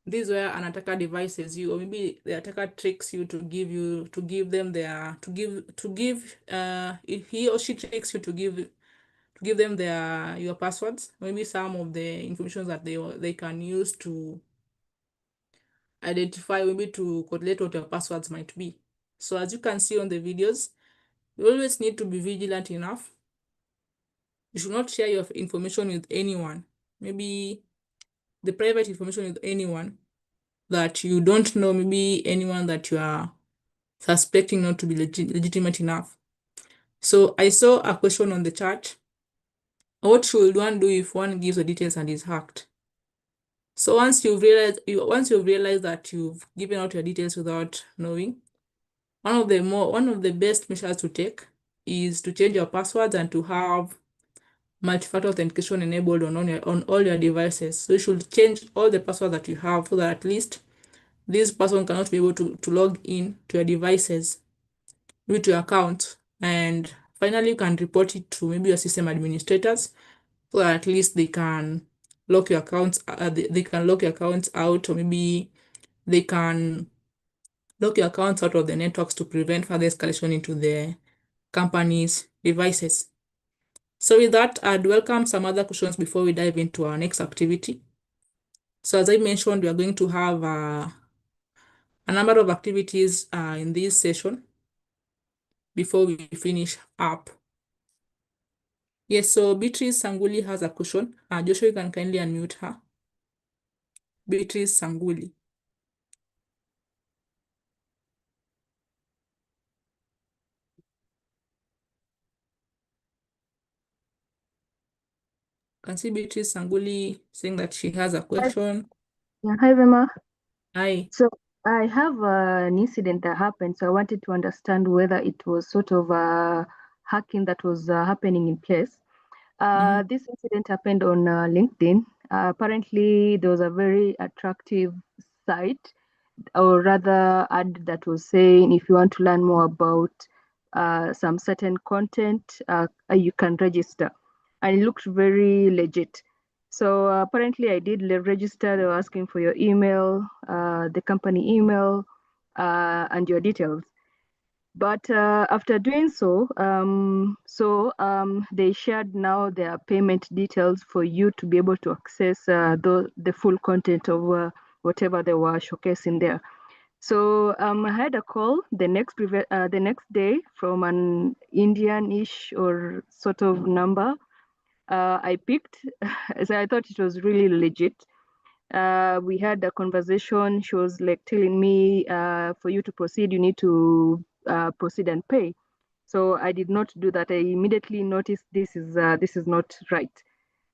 This is where an attacker devises you, or maybe the attacker tricks you to give them their if he or she tricks you to give them your passwords, maybe some of the information that they can use to identify, maybe to correlate what your passwords might be. So as you can see on the videos, you always need to be vigilant enough. You should not share your information with anyone, maybe the private information with anyone that you don't know, maybe anyone that you are suspecting not to be legitimate enough. So I saw a question on the chat. What should one do if one gives the details and is hacked? So once you've realized that you've given out your details without knowing, one of the best measures to take is to change your passwords and to have multi-factor authentication enabled on all your devices. So you should change all the passwords that you have so that at least this person cannot be able to log in to your devices, maybe to your account. And finally, you can report it to maybe your system administrators so that at least they can lock your accounts. They can lock your accounts out, or maybe they can lock your accounts out of the networks to prevent further escalation into the company's devices. So with that, I'd welcome some other questions before we dive into our next activity. So as I mentioned, we are going to have a number of activities in this session before we finish up. Yes, so Beatrice Sanguli has a question. Joshua, you can kindly unmute her. Beatrice Sanguli. Can see Beatrice Sanguli saying that she has a question. Yeah, hi, Vema. Hi. So I have an incident that happened. So I wanted to understand whether it was sort of a hacking that was happening in place. This incident happened on LinkedIn. Apparently, there was a very attractive site, or rather, ad that was saying if you want to learn more about some certain content, you can register. And it looked very legit. So apparently, I did register. They were asking for your email, the company email, and your details. But after doing so, they shared now their payment details for you to be able to access the full content of whatever they were showcasing there. So I had a call the next day from an Indian-ish or sort of number. I picked, so I thought it was really legit. We had a conversation. She was like telling me, for you to proceed, you need to proceed and pay. So I did not do that. I immediately noticed this is not right.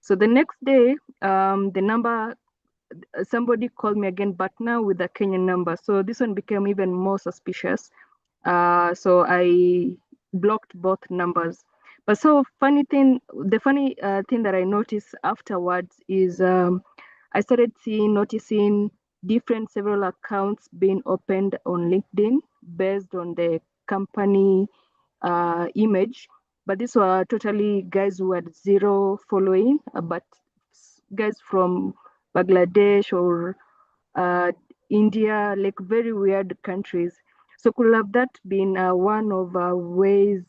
So the next day, the number, somebody called me again, but now with a Kenyan number. So this one became even more suspicious. So I blocked both numbers. But so the funny thing that I noticed afterwards is I started noticing several accounts being opened on LinkedIn based on the company image. But these were totally guys who had zero following, but guys from Bangladesh or India, like very weird countries. So could have that been one of ways,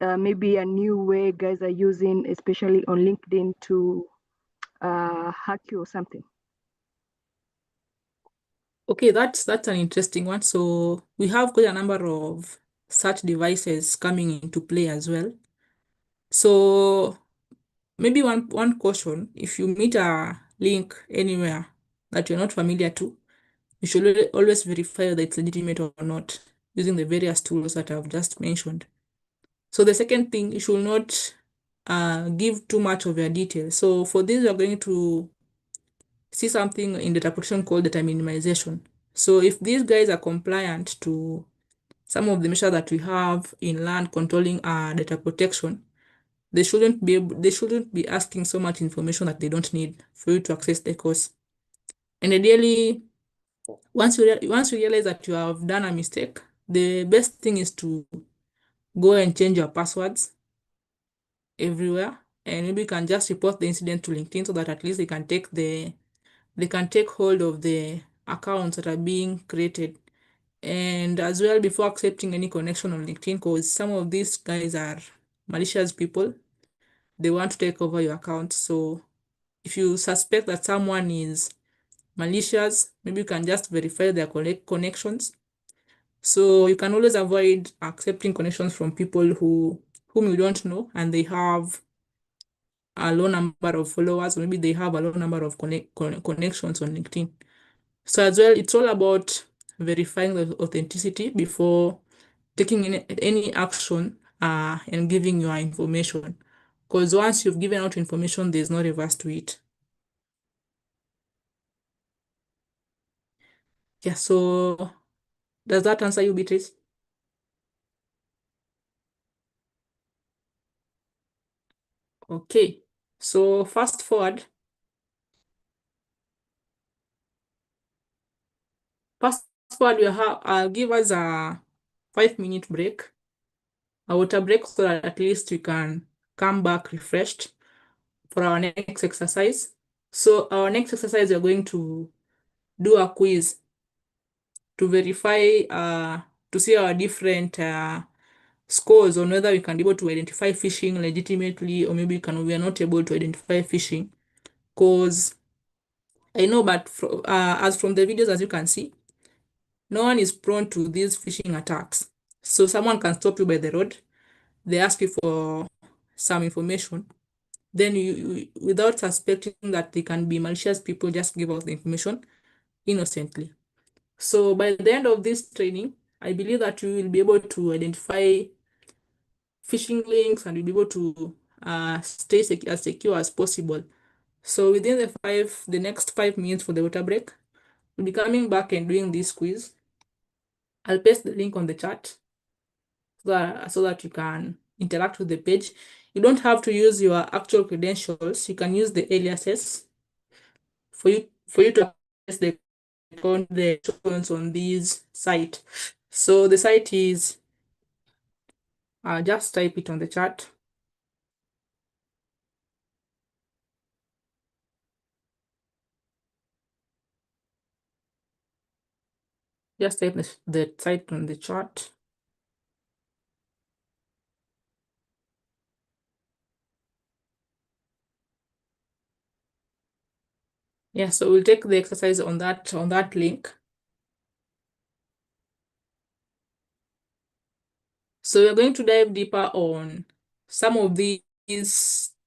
maybe a new way guys are using, especially on LinkedIn, to hack you or something? Okay, that's an interesting one. So we have got a number of such devices coming into play as well. So maybe one caution, if you meet a link anywhere that you're not familiar to, you should always verify whether it's legitimate or not using the various tools that I've just mentioned. So the second thing, you should not give too much of your details. So for this, we're going to see something in data protection called data minimization. So if these guys are compliant to some of the measures that we have in land controlling data protection, they shouldn't be asking so much information that they don't need for you to access the course. And ideally, once you realize that you have done a mistake, the best thing is to go and change your passwords everywhere, and maybe you can just report the incident to LinkedIn so that at least they can take hold of the accounts that are being created. And as well, before accepting any connection on LinkedIn, because some of these guys are malicious people, they want to take over your account. So if you suspect that someone is malicious, maybe you can just verify their connections. So you can always avoid accepting connections from people whom you don't know and they have a low number of followers, or maybe they have a low number of connections on LinkedIn. So as well, it's all about verifying the authenticity before taking any action and giving your information. Because once you've given out information, there's no reverse to it. Yeah, so does that answer you, Beatrice? Okay, so fast forward. I'll give us a 5-minute break, a water break, so that at least we can come back refreshed for our next exercise. So our next exercise, we're going to do a quiz to verify, to see our different scores on whether we can be able to identify phishing legitimately, or maybe we are not able to identify phishing. Because I know, but as from the videos, as you can see, no one is prone to these phishing attacks. So someone can stop you by the road. They ask you for some information, then you without suspecting that they can be malicious people, just give out the information innocently. So by the end of this training, I believe that you will be able to identify phishing links and you'll be able to stay as secure as possible. So within the next 5 minutes for the water break, we'll be coming back and doing this quiz. I'll paste the link on the chat so that you can interact with the page. You don't have to use your actual credentials. You can use the aliases for you to access the content on this site. So the site is just type it on the chat. Just type the site on the chart. Yeah, so we'll take the exercise on that link. So we're going to dive deeper on some of these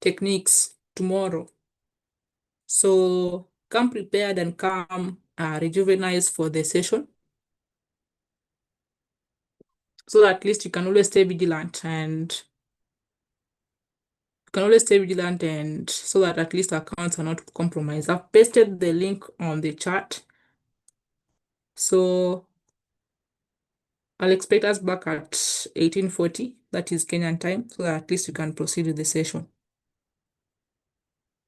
techniques tomorrow. So come prepared and come rejuvenized for the session, so that at least you can always stay vigilant and so that at least accounts are not compromised. I've pasted the link on the chat. So I'll expect us back at 1840, that is Kenyan time, so that at least you can proceed with the session.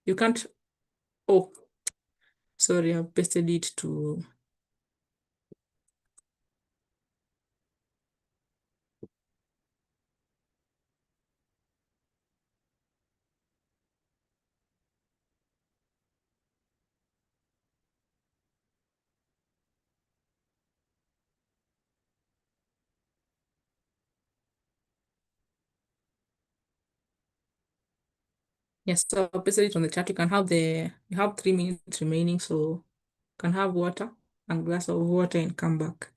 You can't, oh, sorry, I've pasted it to yes, so I'll paste it on the chat. You have 3 minutes remaining, so you can have water and glass of water and come back.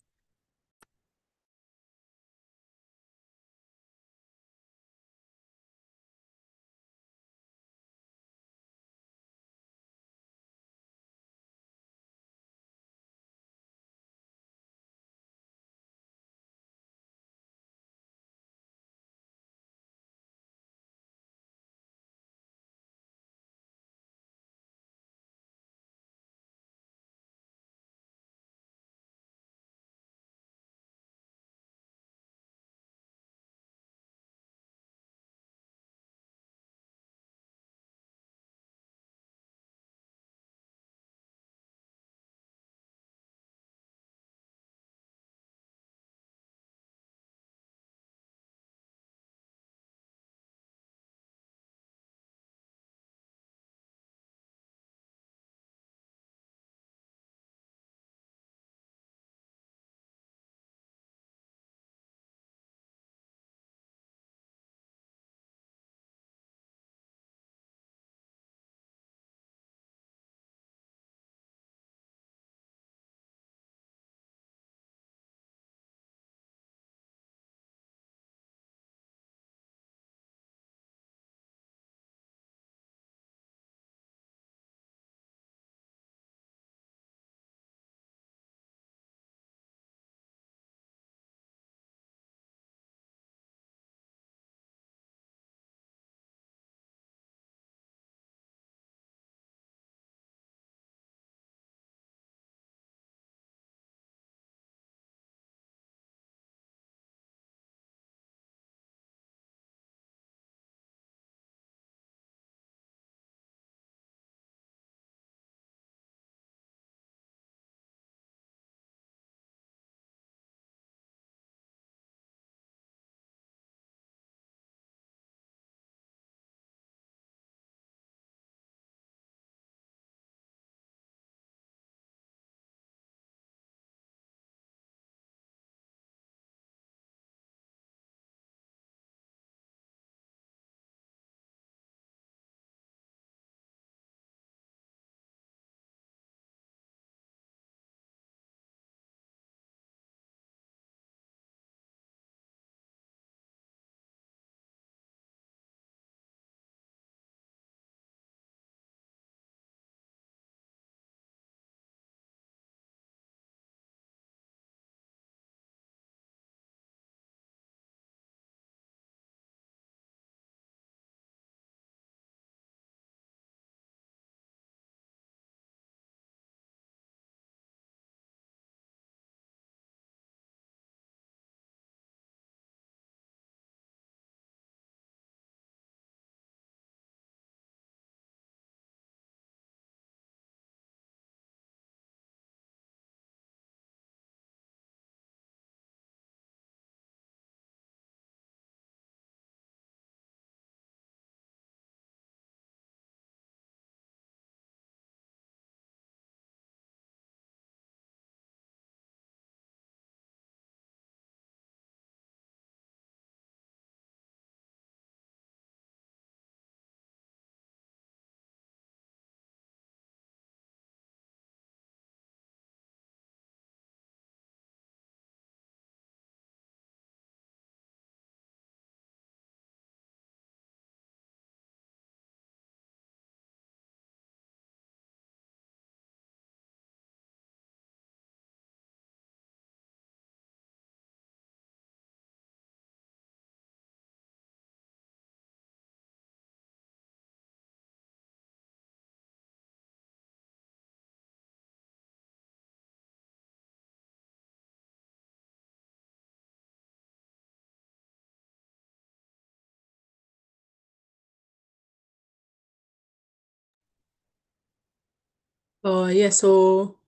Yeah, so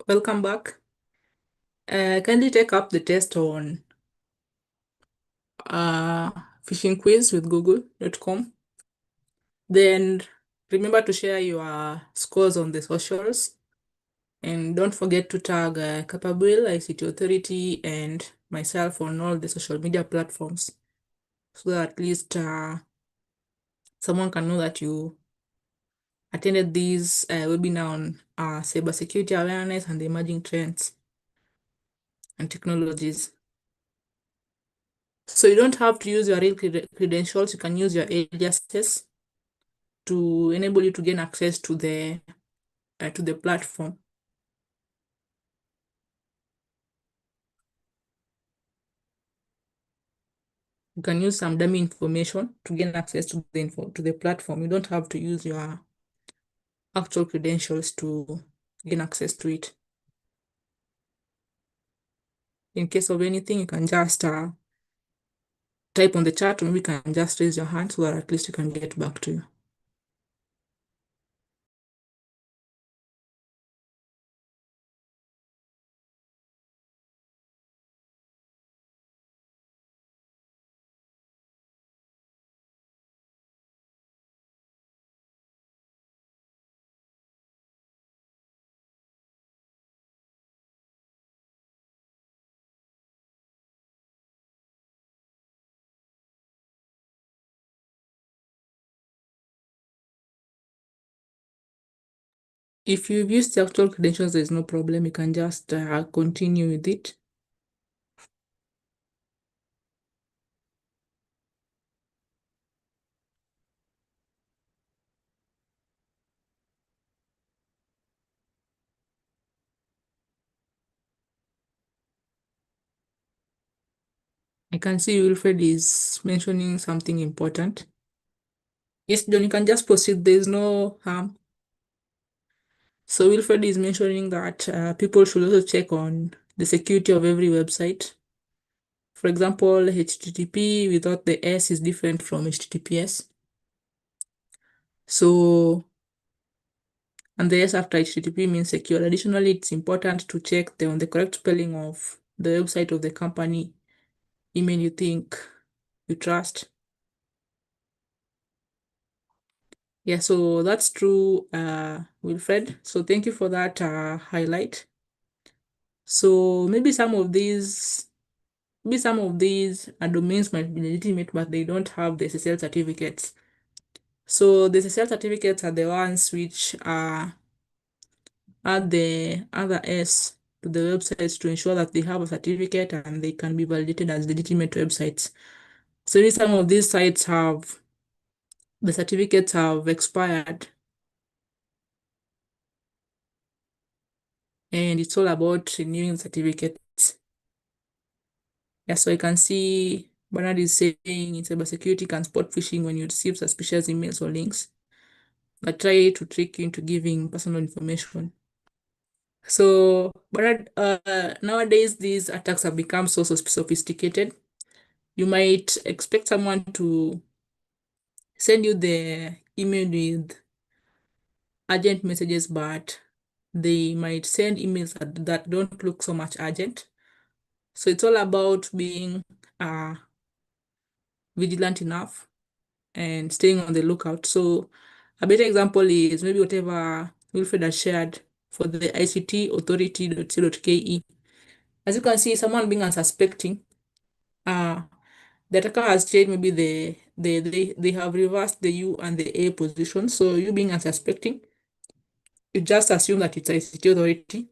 welcome back. Kindly take up the test on phishing quiz with google.com. Then remember to share your scores on the socials. And don't forget to tag Capabuil, ICT Authority, and myself on all the social media platforms so that at least someone can know that you attended this webinar on cybersecurity awareness and the emerging trends and technologies. So you don't have to use your real credentials. You can use your aliases to enable you to gain access to the platform. You can use some dummy information to gain access to the platform. You don't have to use your actual credentials to gain access to it. In case of anything, you can just type on the chat, or maybe you can just raise your hand so that at least you can get back to you. If you've used the actual credentials, there's no problem. You can just continue with it. I can see Wilfred is mentioning something important. Yes, John, you can just proceed. There's no harm. So Wilfred is mentioning that people should also check on the security of every website. For example, HTTP without the S is different from HTTPS. So, and the S after HTTP means secure. Additionally, it's important to check on the correct spelling of the website of the company email you think you trust. Yeah, so that's true, Wilfred. So thank you for that highlight. So maybe some of these domains might be legitimate, but they don't have the SSL certificates. So the SSL certificates are the ones which add the other S to the websites to ensure that they have a certificate and they can be validated as legitimate websites. So if some of these sites the certificates have expired, and it's all about renewing certificates. Yeah, so I can see Bernard is saying in cybersecurity can spot phishing when you receive suspicious emails or links that try to trick you into giving personal information. So, Bernard, nowadays these attacks have become so sophisticated. You might expect someone to send you the email with urgent messages, but they might send emails that don't look so much urgent. So it's all about being vigilant enough and staying on the lookout. So a better example is maybe whatever Wilfred has shared for the ICT authority.co.ke. As you can see, someone being unsuspecting, the attacker has changed maybe they have reversed the U and the A position. So you being unsuspecting, you just assume that it's ICT authority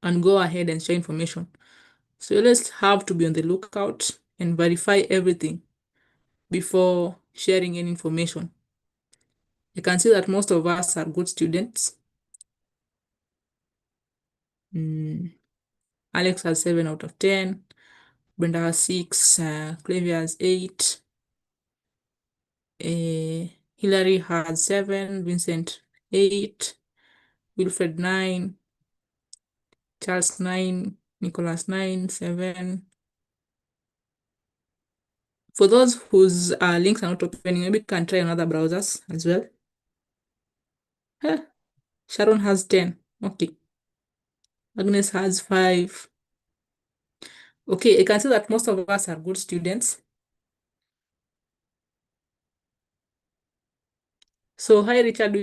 and go ahead and share information. So you always have to be on the lookout and verify everything before sharing any information. You can see that most of us are good students. Alex has 7 out of 10. Brenda has 6. Clavia has 8. Hillary has 7. Vincent 8. Wilfred 9. Charles 9. Nicholas 9. 7. For those whose links are not opening, maybe you can try on other browsers as well. Sharon has 10. Okay. Agnes has 5. Okay, I can see that most of us are good students. So hi Richard,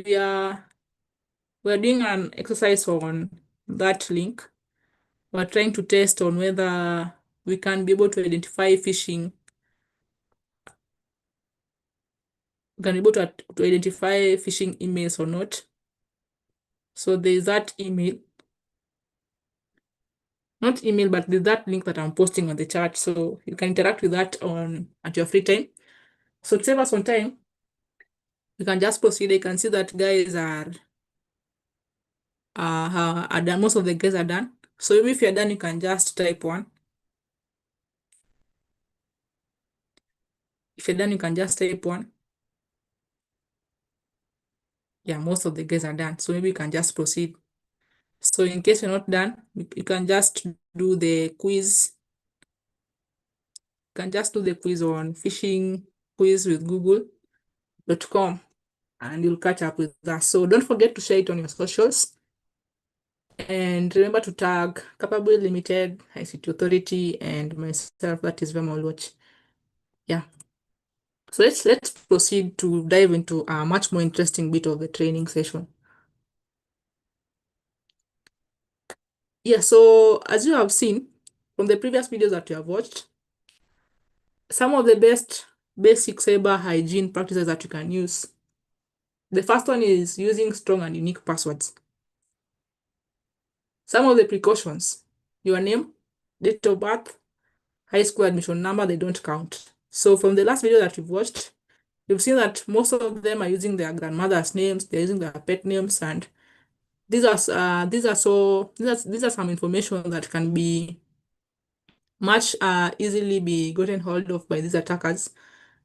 we're doing an exercise on that link. We're trying to test on whether we can be able to identify phishing. We can be able to identify phishing emails or not. So there's that email. Not email, but there's that link that I'm posting on the chat. So you can interact with that at your free time. So to save us on time, you can just proceed. You can see that guys are done. Most of the guys are done. So if you're done, you can just type 1. If you're done, you can just type 1. Yeah, most of the guys are done. So maybe you can just proceed. So in case you're not done, you can just do the quiz. You can just do the quiz on phishing quiz with google.com and you'll catch up with us. So don't forget to share it on your socials. And remember to tag Capabuil Limited, ICT Authority, and myself, that is Vema Watch. Yeah. So let's proceed to dive into a much more interesting bit of the training session. Yeah, so as you have seen from the previous videos that you have watched, some of the best basic cyber hygiene practices that you can use. The first one is using strong and unique passwords. Some of the precautions: your name, date of birth, high school admission number, they don't count. So from the last video that you've watched, you've seen that most of them are using their grandmother's names, they're using their pet names, and these are some information that can be much easily be gotten hold of by these attackers,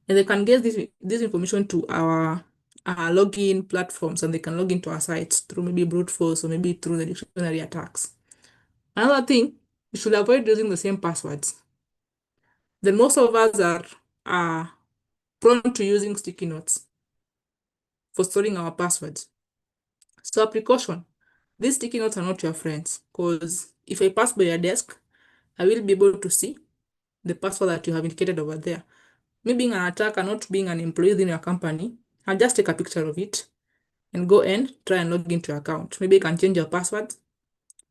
and they can get this information to our login platforms, and they can log into our sites through maybe brute force or maybe through the dictionary attacks. Another thing, you should avoid using the same passwords. Then most of us are prone to using sticky notes for storing our passwords. So a precaution: these sticky notes are not your friends, because if I pass by your desk, I will be able to see the password that you have indicated over there. Me being an attacker, not being an employee within your company, I'll just take a picture of it and go and try and log into your account. Maybe you can change your password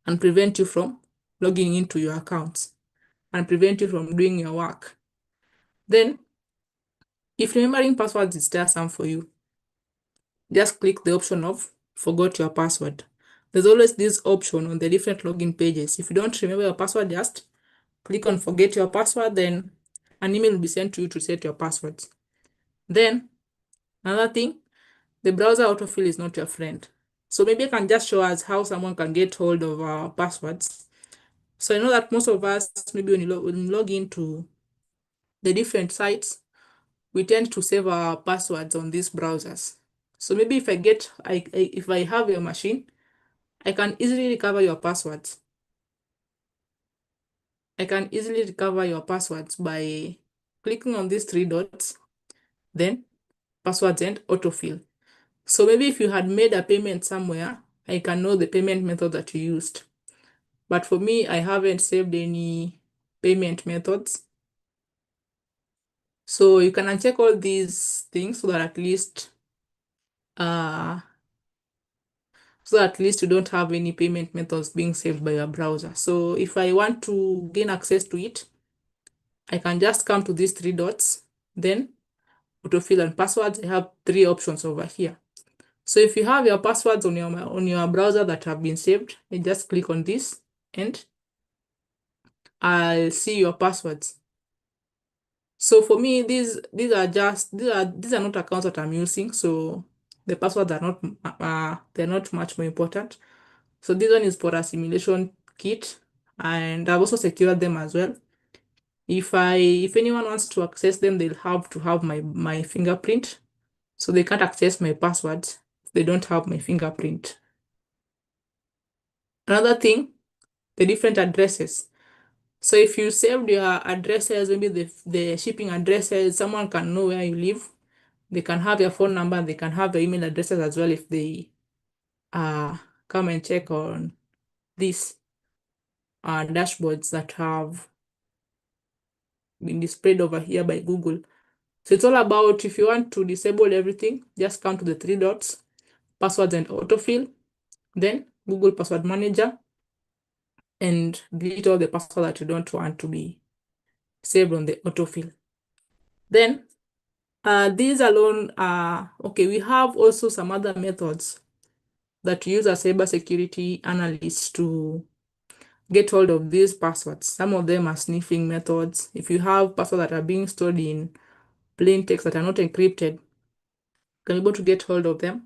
and prevent you from logging into your accounts and prevent you from doing your work. Then, if remembering passwords is tiresome for you, just click the option of forgot your password. There's always this option on the different login pages. If you don't remember your password, just click on forget your password, then an email will be sent to you to set your passwords. Then, another thing, the browser autofill is not your friend. So maybe you can just show us how someone can get hold of our passwords. So I know that most of us, maybe when you log into the different sites, we tend to save our passwords on these browsers. So maybe if I have your machine, I can easily recover your passwords. I can easily recover your passwords by clicking on these 3 dots, then passwords and autofill. So maybe if you had made a payment somewhere, I can know the payment method that you used. But for me, I haven't saved any payment methods. So you can uncheck all these things so that at least you don't have any payment methods being saved by your browser. So if I want to gain access to it, I can just come to these 3 dots, then autofill and passwords. I have 3 options over here. So if you have your passwords on your browser that have been saved, you just click on this and I'll see your passwords. So for me, these are not accounts that I'm using, so the passwords are not they're not much more important. So this one is for a simulation kit, and I've also secured them as well. If anyone wants to access them, they'll have to have my fingerprint. So they can't access my passwords if they don't have my fingerprint. Another thing, the different addresses. So if you saved your addresses, maybe the shipping addresses, someone can know where you live. They can have your phone number, they can have your email addresses as well if they come and check on these dashboards that have been displayed over here by Google. So it's all about, if you want to disable everything, just come to the three dots, passwords and autofill, then Google Password Manager, and delete all the passwords that you don't want to be saved on the autofill. Then these alone are okay. We have also some other methods that we use as cybersecurity analysts to get hold of these passwords. Some of them are sniffing methods. If you have passwords that are being stored in plain text that are not encrypted, you can be able to get hold of them.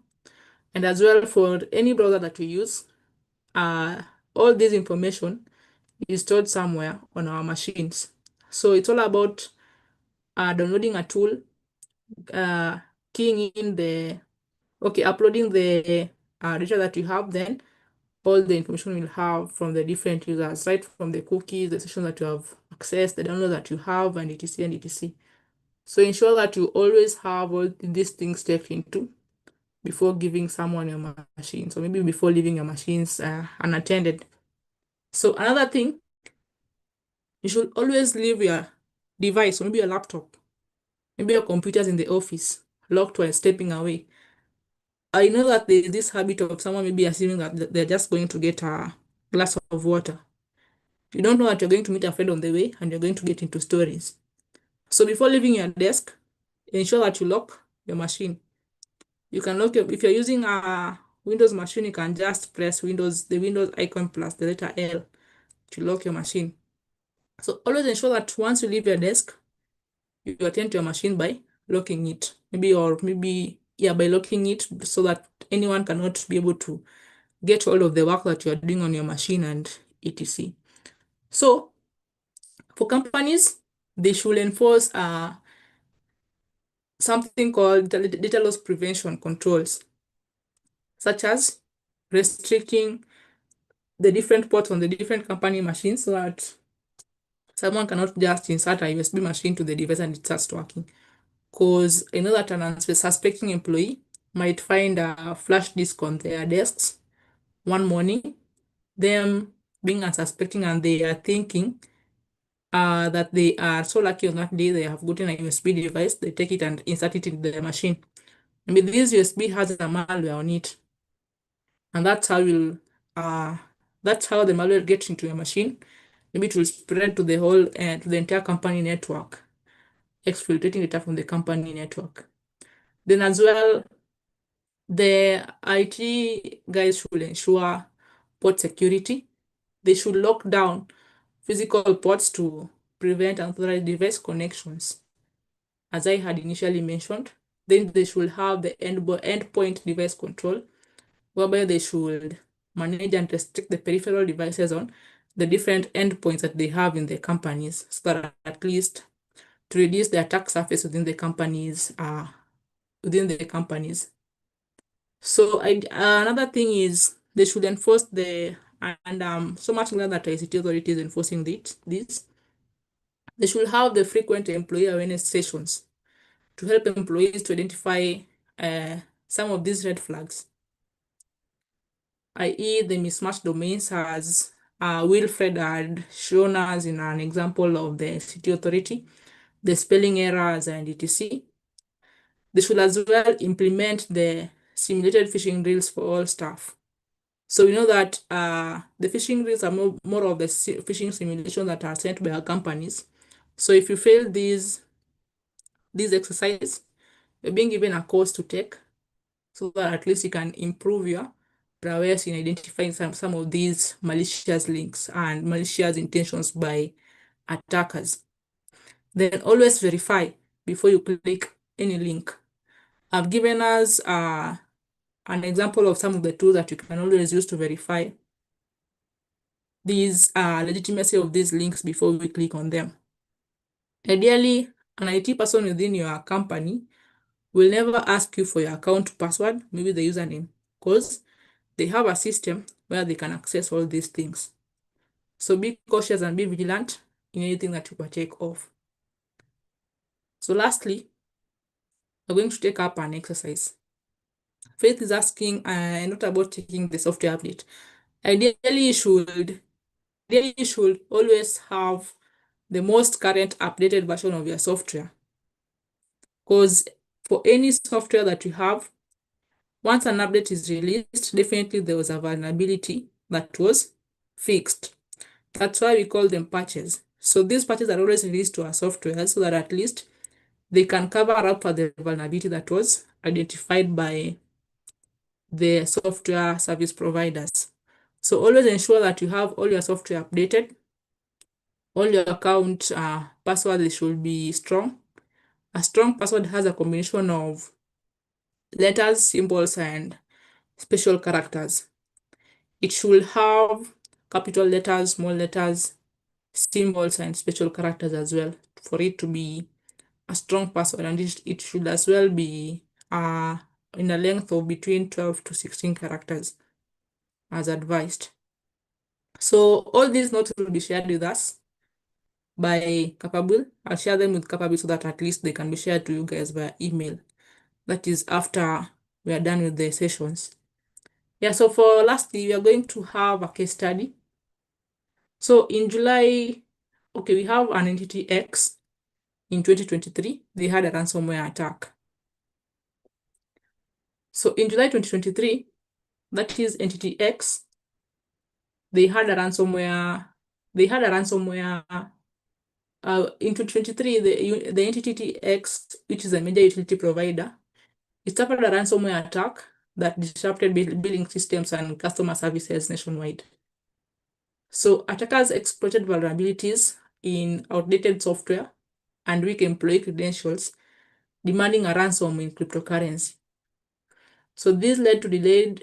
And as well, for any browser that we use, all this information is stored somewhere on our machines. So it's all about downloading a tool, keying in uploading the data that you have, then all the information we'll have from the different users, right from the cookies, the session that you have accessed, the download that you have, and etc. and etc. So ensure that you always have all these things stepped into before giving someone your machine. So maybe before leaving your machines unattended. So another thing, you should always leave your device, or maybe your laptop, maybe your computers in the office, locked while stepping away. I know that there is this habit of someone maybe assuming that they're just going to get a glass of water. You don't know that you're going to meet a friend on the way and you're going to get into stories. So before leaving your desk, ensure that you lock your machine. You can lock if you're using a Windows machine, you can just press the Windows icon plus the letter L to lock your machine. So always ensure that once you leave your desk, you attend to your machine by locking it. By locking it so that anyone cannot be able to get all of the work that you're doing on your machine and etc. So for companies, they should enforce something called data loss prevention controls, such as restricting the different ports on the different company machines so that someone cannot just insert a USB machine to the device and it starts working. Because I know that an unsuspecting employee might find a flash disk on their desks one morning, them being unsuspecting, and they are thinking that they are so lucky on that day they have gotten a USB device, they take it and insert it in the machine. Maybe this USB has a malware on it, and that's how the malware gets into your machine. Maybe it will spread to the whole to the entire company network, exfiltrating data from the company network. Then as well, the IT guys should ensure port security. They should lock down physical ports to prevent unauthorized device connections, as I had initially mentioned. Then they should have the endpoint device control, whereby they should manage and restrict the peripheral devices on the different endpoints that they have in the companies, so that at least to reduce the attack surface within the companies. So another thing is they should enforce so much glad that ICT authority is enforcing this. They should have the frequent employee awareness sessions to help employees to identify some of these red flags, i.e. the mismatched domains, as Wilfred had shown us in an example of the ICT authority, the spelling errors and etc. They should as well implement the simulated phishing drills for all staff. So we know that the phishing drills are more of the phishing simulations that are sent by our companies. So if you fail these exercises, you're being given a course to take so that at least you can improve your prowess in identifying some of these malicious links and malicious intentions by attackers. Then always verify before you click any link. I've given us an example of some of the tools that you can always use to verify these legitimacy of these links before we click on them. Ideally, an IT person within your company will never ask you for your account password, maybe the username, because they have a system where they can access all these things. So be cautious and be vigilant in anything that you partake of. So lastly, we're going to take up an exercise. Faith is asking, not about checking the software update. Ideally, you should always have the most current updated version of your software. Because for any software that you have, once an update is released, definitely there was a vulnerability that was fixed. That's why we call them patches. So these patches are always released to our software so that at least they can cover up for the vulnerability that was identified by the software service providers. So always ensure that you have all your software updated. All your account passwords should be strong. A strong password has a combination of letters, symbols, and special characters. It should have capital letters, small letters, symbols, and special characters as well for it to be a strong password. And it should as well be in a length of between 12 to 16 characters as advised. So all these notes will be shared with us by Capabuil. I'll share them with Capabuil so that at least they can be shared to you guys via email. That is after we are done with the sessions. Yeah, so for lastly, we are going to have a case study. So in July, okay, we have an entity X in 2023. They had a ransomware attack. So in July 2023, that is entity X, they had a ransomware. In 2023, the entity X, which is a major utility provider, it suffered a ransomware attack that disrupted billing systems and customer services nationwide. So attackers exploited vulnerabilities in outdated software and weak employee credentials, demanding a ransom in cryptocurrency. So this led to delayed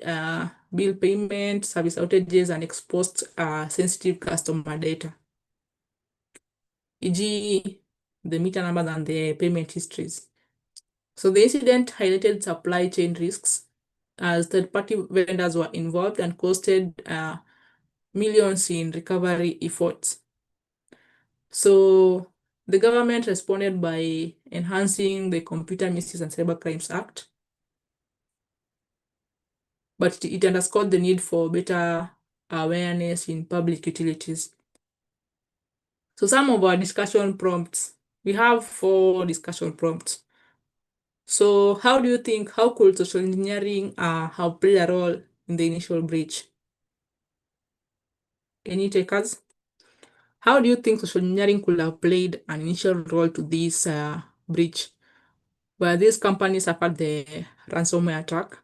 bill payment, service outages, and exposed sensitive customer data, e.g. the meter numbers and the payment histories. So the incident highlighted supply chain risks as third-party vendors were involved and costed millions in recovery efforts. So the government responded by enhancing the Computer Misuse and Cybercrimes Act, but it underscored the need for better awareness in public utilities. So some of our discussion prompts, we have 4 discussion prompts. So how could social engineering have played a role in the initial breach? Any takers? How do you think social engineering could have played an initial role to this breach, where these companies suffered the ransomware attack?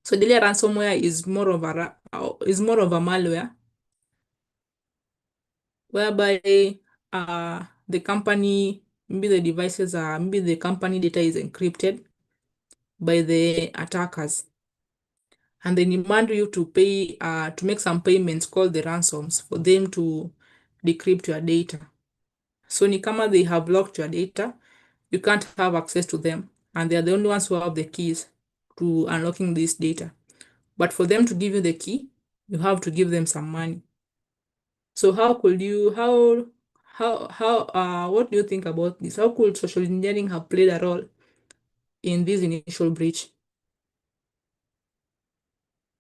So daily ransomware is more of a malware, whereby the company, maybe the devices are, maybe the company data is encrypted by the attackers, and they demand you to pay to make some payments called the ransoms for them to decrypt your data. So ni kama they have locked your data, you can't have access to them, and they are the only ones who have the keys to unlocking this data. But for them to give you the key, you have to give them some money. So what do you think about this? How could social engineering have played a role in this initial breach?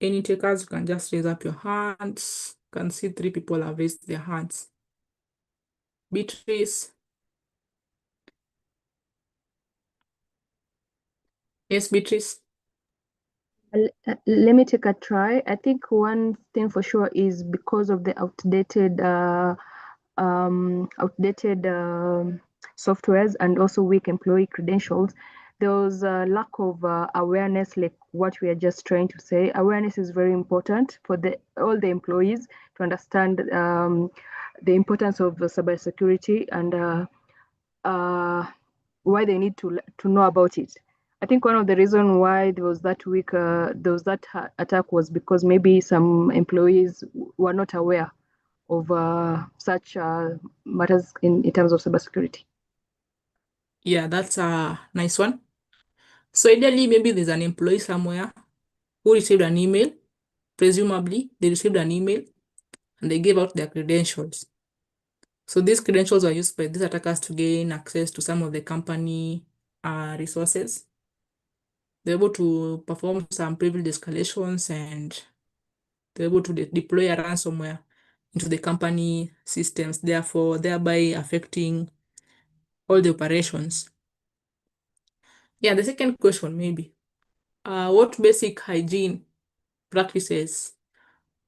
Any takers, you can just raise up your hands. You can see 3 people have raised their hands. Beatrice. Yes, Beatrice. Let me take a try. I think one thing for sure is because of the outdated softwares and also weak employee credentials, there was a lack of awareness, like what we are just trying to say. Awareness is very important for all the employees to understand the importance of cybersecurity and why they need to know about it. I think one of the reasons why there was that attack was because maybe some employees were not aware of such matters in terms of cybersecurity. Yeah, that's a nice one. So ideally, maybe there's an employee somewhere who received an email. Presumably, they received an email and they gave out their credentials. So these credentials are used by these attackers to gain access to some of the company resources. they're able to perform some privilege escalations, and they're able to deploy a ransomware into the company systems, therefore thereby affecting all the operations. Yeah, the second question maybe, what basic hygiene practices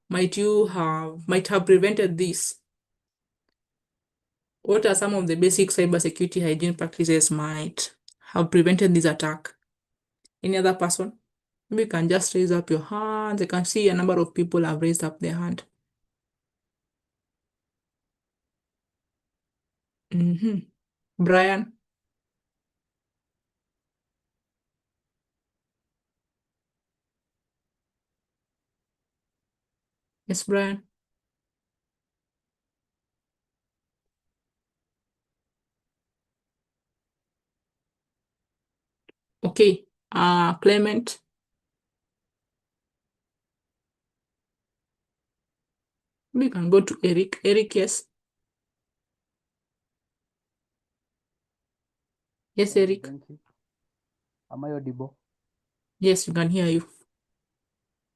might have prevented this? What are some of the basic cybersecurity hygiene practices might have prevented this attack? Any other person? Maybe you can just raise up your hands. I can see a number of people have raised up their hand. Brian? Yes, Brian? Okay. Clement? We can go to Eric. Eric, yes. Yes, Eric. Thank you. Am I audible? Yes, we can hear you.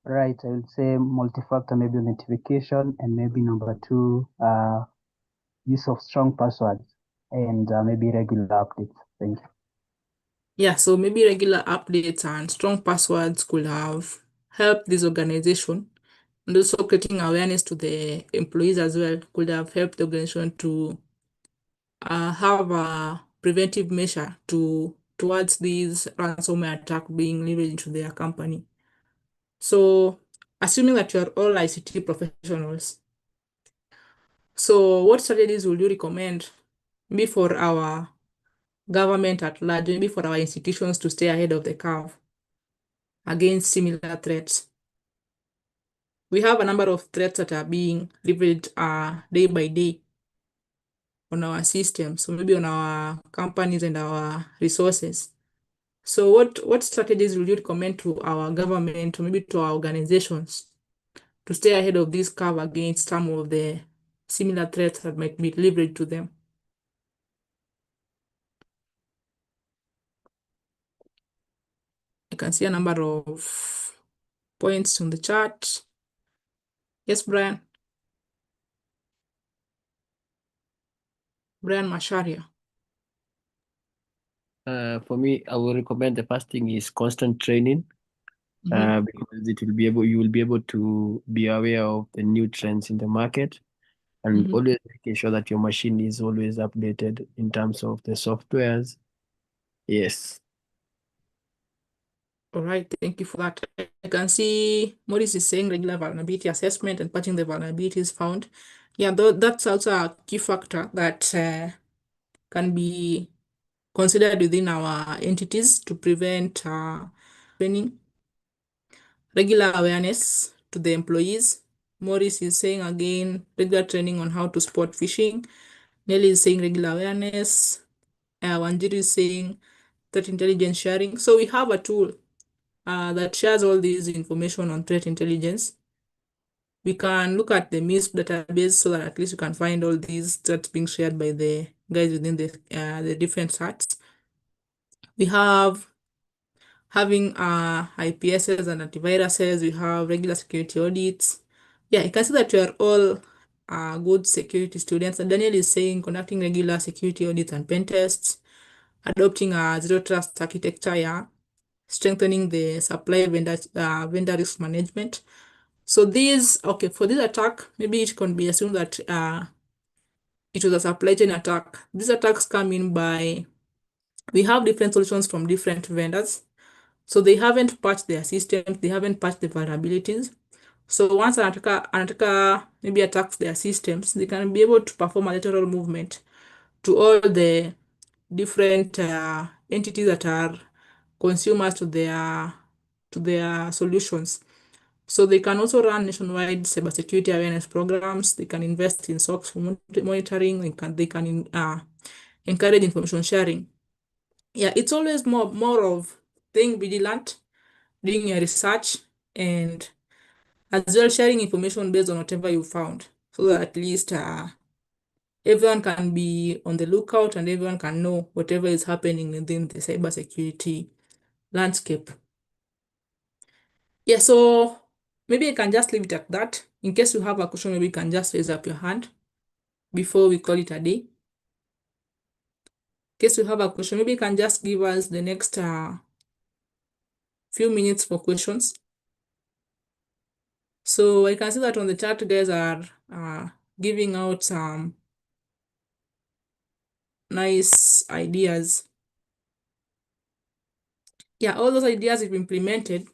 Right, I would say multi-factor maybe authentication, and maybe number two, use of strong passwords, and maybe regular updates. Thank you. Yeah, so maybe regular updates and strong passwords could have helped this organization, and also creating awareness to the employees as well could have helped the organization to have a preventive measure towards these ransomware attack being leveraged into their company. So, assuming that you are all ICT professionals, so what strategies would you recommend maybe for our government at large, maybe for our institutions to stay ahead of the curve against similar threats? We have a number of threats that are being leveraged day by day on our systems, so maybe on our companies and our resources. So what strategies will you recommend to our government or maybe to our organizations to stay ahead of this curve against some of the similar threats that might be leveraged to them? I can see a number of points on the chart. Yes, Brian. Brian Masharia. For me, I will recommend the first thing is constant training, because you will be able to be aware of the new trends in the market, and always making sure that your machine is always updated in terms of the softwares. Yes. All right, thank you for that. I can see Maurice is saying regular vulnerability assessment and patching the vulnerabilities found. Yeah, that's also a key factor that can be considered within our entities to prevent training. Regular awareness to the employees. Maurice is saying again, regular training on how to spot phishing. Nelly is saying regular awareness. Wanjiru is saying threat intelligence sharing. So we have a tool that shares all this information on threat intelligence. We can look at the MISP database so that at least you can find all these threats being shared by the guys within the different sites. We have having IPSs and antiviruses. We have regular security audits. Yeah, you can see that we are all good security students. And Daniel is saying conducting regular security audits and pen tests, adopting a zero trust architecture, yeah, strengthening the supply vendor risk management. So for this attack, maybe it can be assumed that it was a supply chain attack. These attacks come in by, we have different solutions from different vendors. So they haven't patched their systems, they haven't patched the vulnerabilities. So once an attacker maybe attacks their systems, they can be able to perform a lateral movement to all the different entities that are consumers to their solutions. So they can also run nationwide cybersecurity awareness programs. They can invest in SOX for monitoring. They can encourage information sharing. Yeah, it's always more of being vigilant, doing your research, and as well sharing information based on whatever you found, so that at least everyone can be on the lookout and everyone can know whatever is happening within the cybersecurity landscape. Yeah, so maybe I can just leave it at that. In case you have a question, maybe you can just raise up your hand before we call it a day. In case you have a question, maybe you can just give us the next few minutes for questions. So I can see that on the chat, guys are giving out some nice ideas. Yeah, all those ideas, if implemented,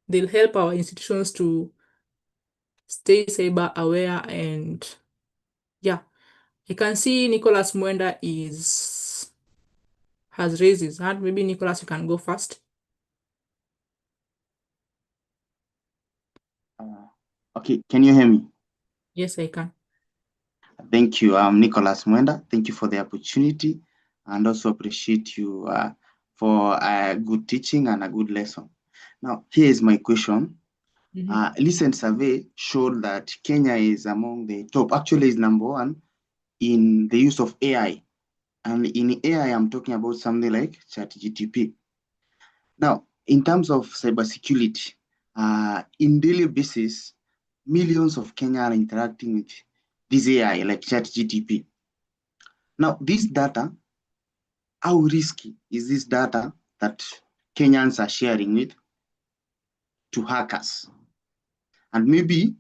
they'll help our institutions to stay cyber aware. And yeah, you can see Nicholas Mwenda has raised his hand. Maybe Nicholas, you can go first. Okay, can you hear me? Yes, I can. Thank you. I'm Nicholas Mwenda. Thank you for the opportunity, and also appreciate you for a good teaching and a good lesson. Now, here is my question. Recent survey showed that Kenya is among the top, actually is number one in the use of AI. And in AI, I'm talking about something like ChatGPT. Now, in terms of cybersecurity, in daily basis, millions of Kenya are interacting with this AI like ChatGPT. Now, this data, how risky is this data that Kenyans are sharing with to hackers? And maybe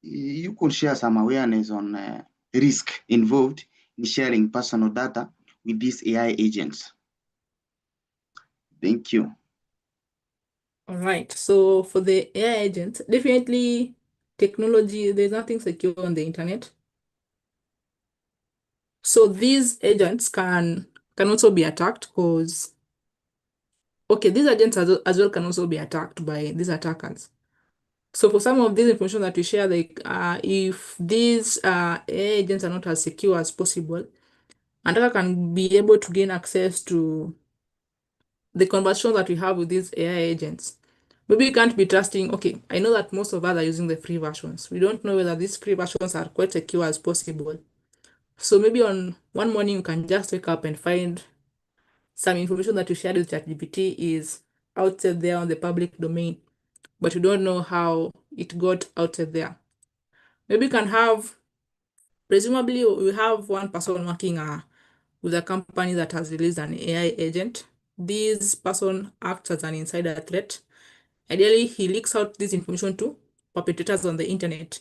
you could share some awareness on risk involved in sharing personal data with these AI agents. Thank you. All right. So for the AI agents, definitely technology, there's nothing secure on the internet. So these agents can also be attacked because, okay, these agents as well can also be attacked by these attackers. So for some of this information that we share, like if these AI agents are not as secure as possible, an attacker can be able to gain access to the conversation that we have with these AI agents. Maybe you can't be trusting, okay, I know that most of us are using the free versions. We don't know whether these free versions are quite secure as possible. So maybe on one morning you can just wake up and find some information that you shared with ChatGPT is outside there on the public domain, but you don't know how it got outside there. Maybe you can have, presumably we have one person working with a company that has released an AI agent. This person acts as an insider threat. Ideally, he leaks out this information to perpetrators on the internet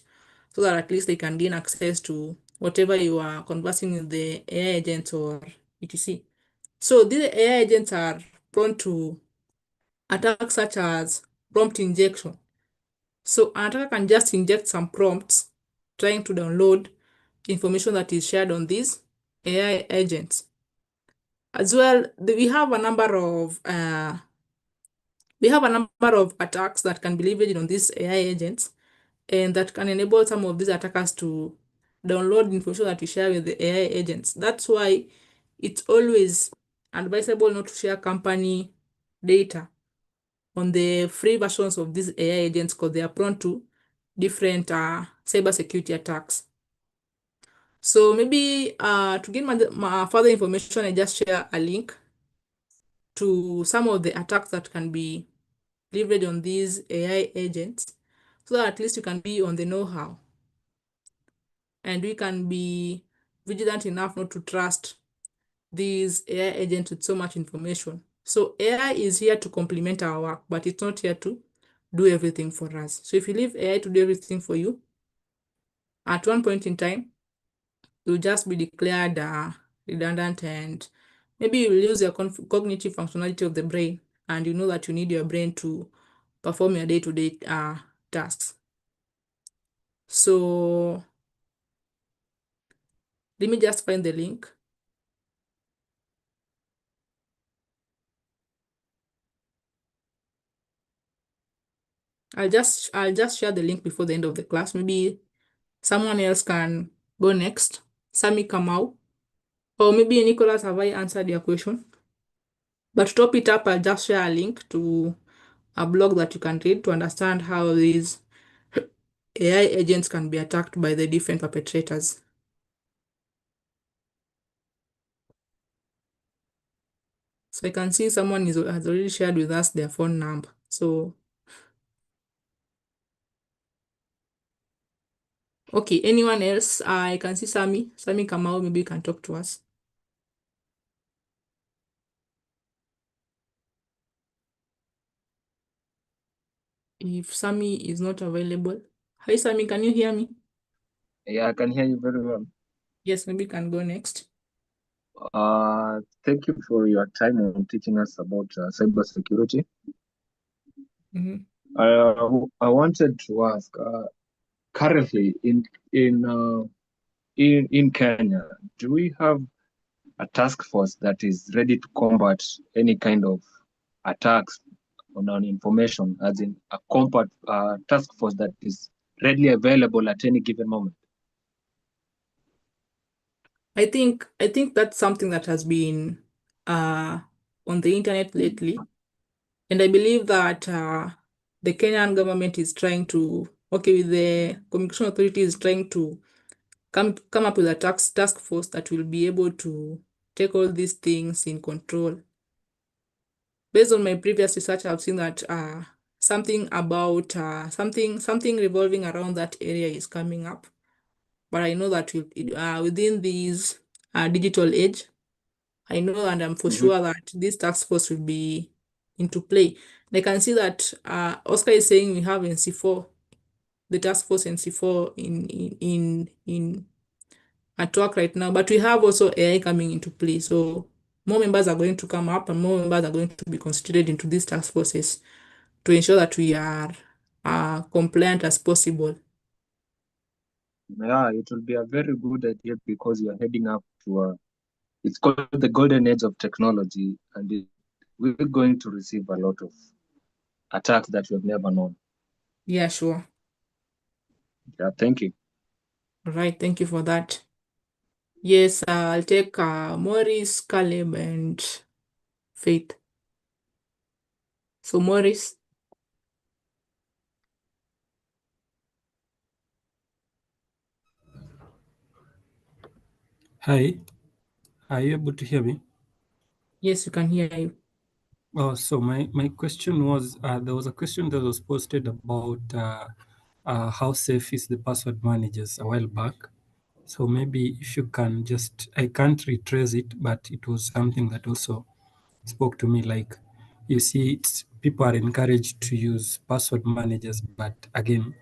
so that at least they can gain access to whatever you are conversing with the AI agents or etc. So these AI agents are prone to attacks such as prompt injection. So an attacker can just inject some prompts trying to download information that is shared on these AI agents. As well, we have a number of attacks that can be leveraged on these AI agents, and that can enable some of these attackers to download information that we share with the AI agents. That's why it's always advisable not to share company data on the free versions of these AI agents because they are prone to different cybersecurity attacks. So maybe to get further information, I just share a link to some of the attacks that can be leveraged on these AI agents so that at least you can be on the know-how and we can be vigilant enough not to trust these AI agents with so much information. So AI is here to complement our work, but it's not here to do everything for us. So if you leave AI to do everything for you, at one point in time, you'll just be declared redundant, and maybe you'll lose your cognitive functionality of the brain, and you know that you need your brain to perform your day-to-day tasks. So let me just find the link. I'll just share the link before the end of the class. Maybe someone else can go next. Sami Kamau. Or maybe Nicholas, have I answered your question? But to top it up, I'll just share a link to a blog that you can read to understand how these AI agents can be attacked by the different perpetrators. So I can see someone has already shared with us their phone number. So Okay, anyone else? I can see Sami. Sami Kamau, maybe you can talk to us. If Sami is not available. Hi, Sami, can you hear me? Yeah, I can hear you very well. Yes, maybe you can go next. Thank you for your time on teaching us about cybersecurity. Mhm. I wanted to ask, currently in Kenya, do we have a task force that is ready to combat any kind of attacks on our information, as in a combat task force that is readily available at any given moment? I think that's something that has been on the internet lately, and I believe that the Kenyan government is trying to, okay, with the communication authority is trying to come up with a task force that will be able to take all these things in control. Based on my previous research, I've seen that something about something revolving around that area is coming up. But I know that within this digital age, I know and I'm for sure that this task force will be into play. And I can see that Oscar is saying we have NC4, the task force NC4 in at work right now, but we have also AI coming into play. So more members are going to come up and more members are going to be constituted into these task forces to ensure that we are compliant as possible. Yeah, it will be a very good idea because you're heading up to it's called the golden age of technology, and we're going to receive a lot of attacks that we've never known. Yeah, sure. Yeah, thank you. All right, thank you for that. Yes, I'll take Maurice, Caleb, and Faith. So Maurice. Hi, are you able to hear me? Yes, we can hear you. Oh, so my question was, there was a question that was posted about how safe is the password managers a while back. So maybe if you can just, I can't retrace it, but it was something that also spoke to me. Like, you see, people are encouraged to use password managers, but again,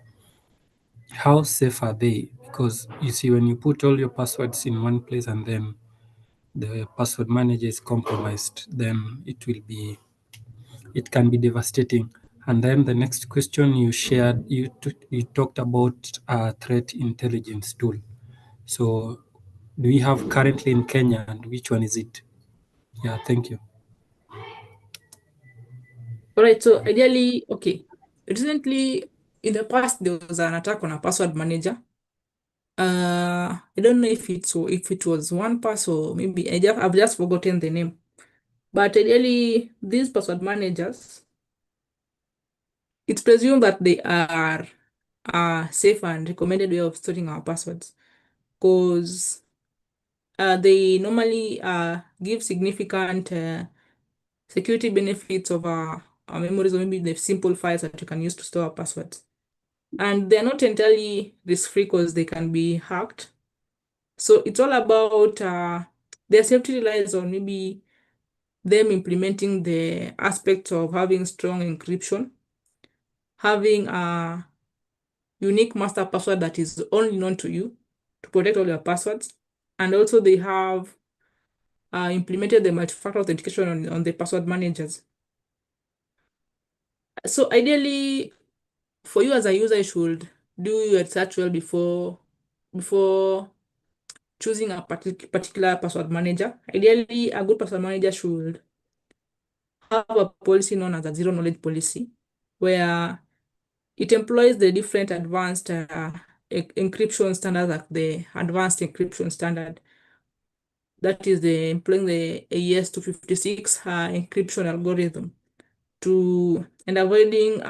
how safe are they? Because you see, when you put all your passwords in one place and then the password manager is compromised, then it can be devastating. And then the next question you shared, you talked about a threat intelligence tool. So do we have currently in Kenya, and which one is it? Yeah, thank you. All right, so ideally, okay. Recently, in the past, there was an attack on a password manager. I don't know if it was one pass or maybe I've just forgotten the name. But ideally, these password managers, it's presumed that they are a safe and recommended way of storing our passwords, because they normally give significant security benefits of our memories, or maybe the simple files that you can use to store our passwords. And they're not entirely risk-free because they can be hacked. So it's all about their safety relies on maybe them implementing the aspect of having strong encryption, having a unique master password that is only known to you to protect all your passwords. And also they have implemented the multi-factor authentication on the password managers. So ideally, for you as a user, you should do your research well before choosing a particular password manager. Ideally, a good password manager should have a policy known as a zero knowledge policy, where it employs the different advanced encryption standards, like the advanced encryption standard. That is employing the AES 256 encryption algorithm and avoiding,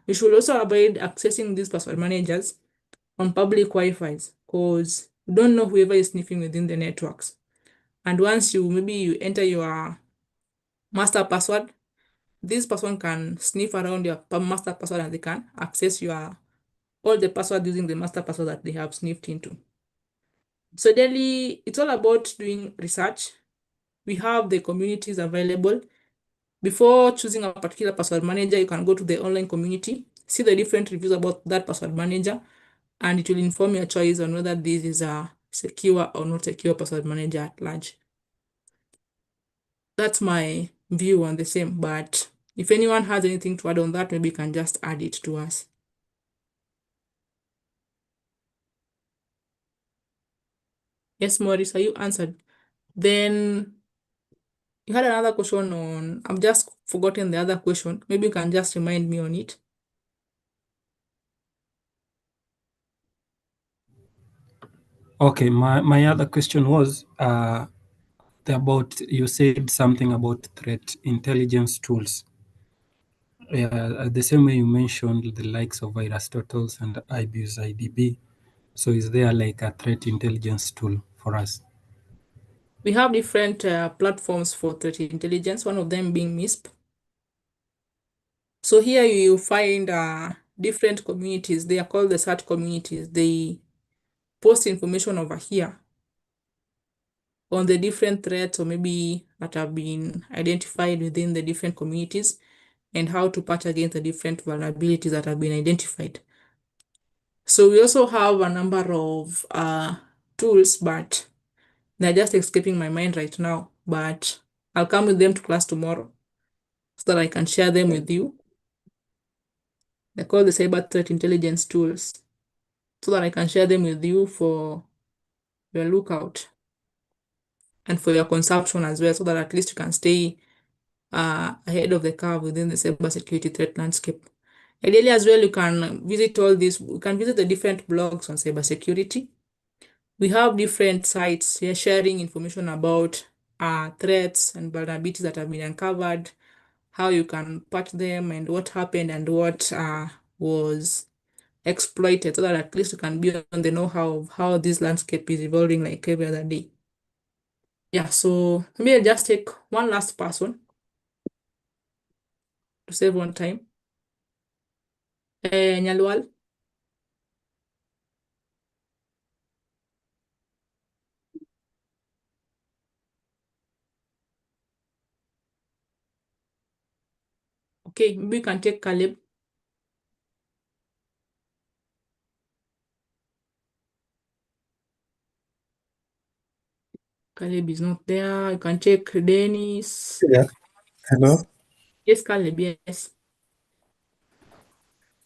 you should also avoid accessing these password managers on public Wi-Fi's, because you don't know whoever is sniffing within the networks. And once maybe you enter your master password, this person can sniff around your master password and they can access your all the passwords using the master password that they have sniffed into. So daily, it's all about doing research. We have the communities available. Before choosing a particular password manager, you can go to the online community, see the different reviews about that password manager, and it will inform your choice on whether this is a secure or not secure password manager at large. That's my view on the same, but if anyone has anything to add on that, maybe you can just add it to us. Yes, Maurice, are you answered? Then you had another question on, I've just forgotten the other question. Maybe you can just remind me on it. Okay, my other question was about, you said something about threat intelligence tools. The same way you mentioned the likes of Aristotle's and IBU's IDB. So is there like a threat intelligence tool for us? We have different platforms for threat intelligence, one of them being MISP. So here you find different communities. They are called the search communities. They post information over here on the different threats or maybe that have been identified within the different communities and how to patch against the different vulnerabilities that have been identified. So we also have a number of tools, but they're just escaping my mind right now. But I'll come with them to class tomorrow so that I can share them with you. They're called the cyber threat intelligence tools so that I can share them with you for your lookout and for your consumption as well, so that at least you can stay ahead of the curve within the cybersecurity threat landscape. Ideally as well, you can visit all these, you can visit the different blogs on cybersecurity. We have different sites here sharing information about threats and vulnerabilities that have been uncovered, how you can patch them and what happened and what was exploited, so that at least you can be on the know-how of how this landscape is evolving like every other day. Yeah, so maybe I'll just take one last person to save on time. Nyalwal. Okay, maybe we can take Caleb. Caleb is not there. You can check Dennis. Yeah. Hello. Yes, Caleb, yes.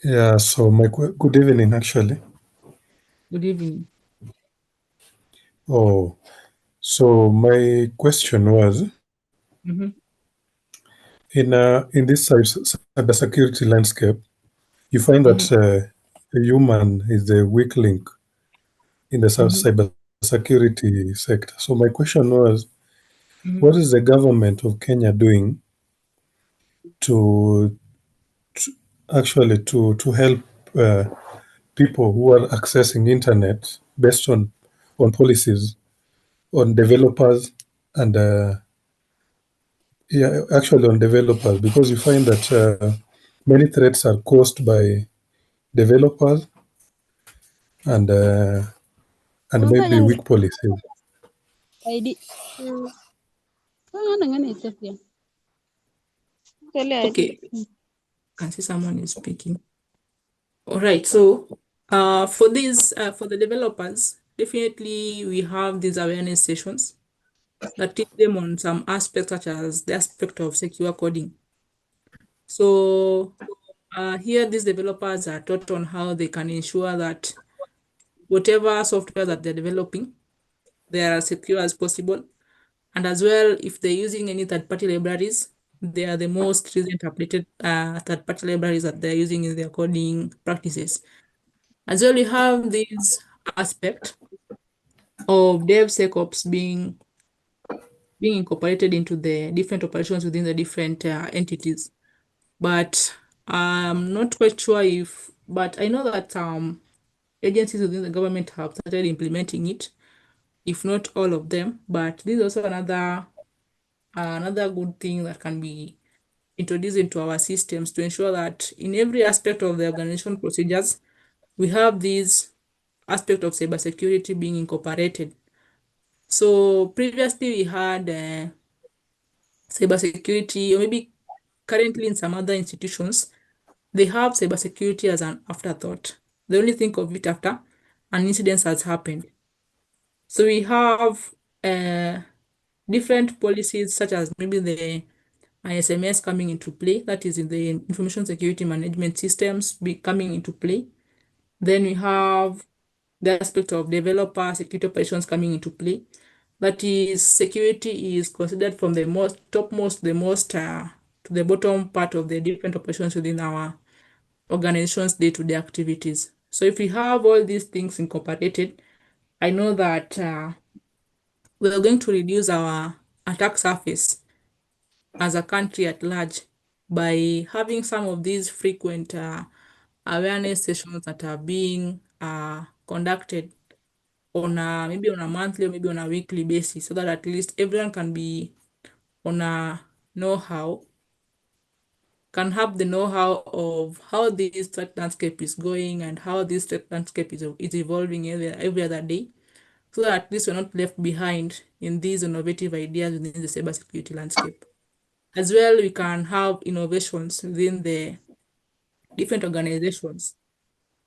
Yeah. So my good evening, actually. Good evening. Oh, so my question was, Mm-hmm. in this cybersecurity landscape, you find that a human is the weak link in the cybersecurity sector. So my question was, what is the government of Kenya doing to actually to help people who are accessing internet based on policies on developers and yeah, actually on developers, because you find that many threats are caused by developers and maybe weak policies. Okay, can see someone is speaking. All right, so for this, for the developers, definitely we have these awareness sessions that teach them on some aspects, such as the aspect of secure coding. So here these developers are taught on how they can ensure that whatever software that they're developing, they are as secure as possible. And as well, if they're using any third-party libraries, they are the most recent updated third-party libraries that they're using in their coding practices. As well, we have this aspect of DevSecOps being incorporated into the different operations within the different entities. But I'm not quite sure if, but I know that agencies within the government have started implementing it, if not all of them. But this is also another good thing that can be introduced into our systems to ensure that in every aspect of the organization procedures, we have this aspect of cybersecurity being incorporated. So previously we had cybersecurity, or maybe currently in some other institutions, they have cybersecurity as an afterthought. They only think of it after an incident has happened. So we have different policies such as maybe the ISMS coming into play, that is in the information security management systems coming into play. Then we have the aspect of developer security operations coming into play. That is, security is considered from the most topmost, the most to the bottom part of the different operations within our organization's day-to-day activities. So if we have all these things incorporated, I know that we're going to reduce our attack surface as a country at large by having some of these frequent awareness sessions that are being conducted on maybe on a monthly or maybe on a weekly basis, so that at least everyone can be on a know-how, can have the know-how of how this threat landscape is going and how this threat landscape is evolving every other day, so that at least we're not left behind in these innovative ideas within the cybersecurity landscape. As well, we can have innovations within the different organizations,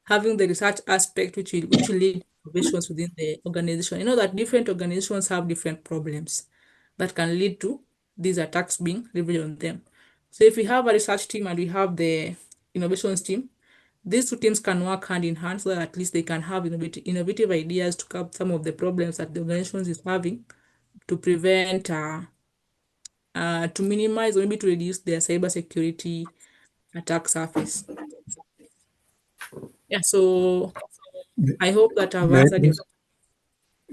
having the research aspect which will lead to innovations within the organization. You know that different organizations have different problems that can lead to these attacks being leveraged on them. So if we have a research team and we have the innovations team, these two teams can work hand in hand so that at least they can have innovative ideas to curb some of the problems that the organization is having, to prevent, to minimize or maybe to reduce their cybersecurity attack surface. Yeah, so I hope that I've May I answered your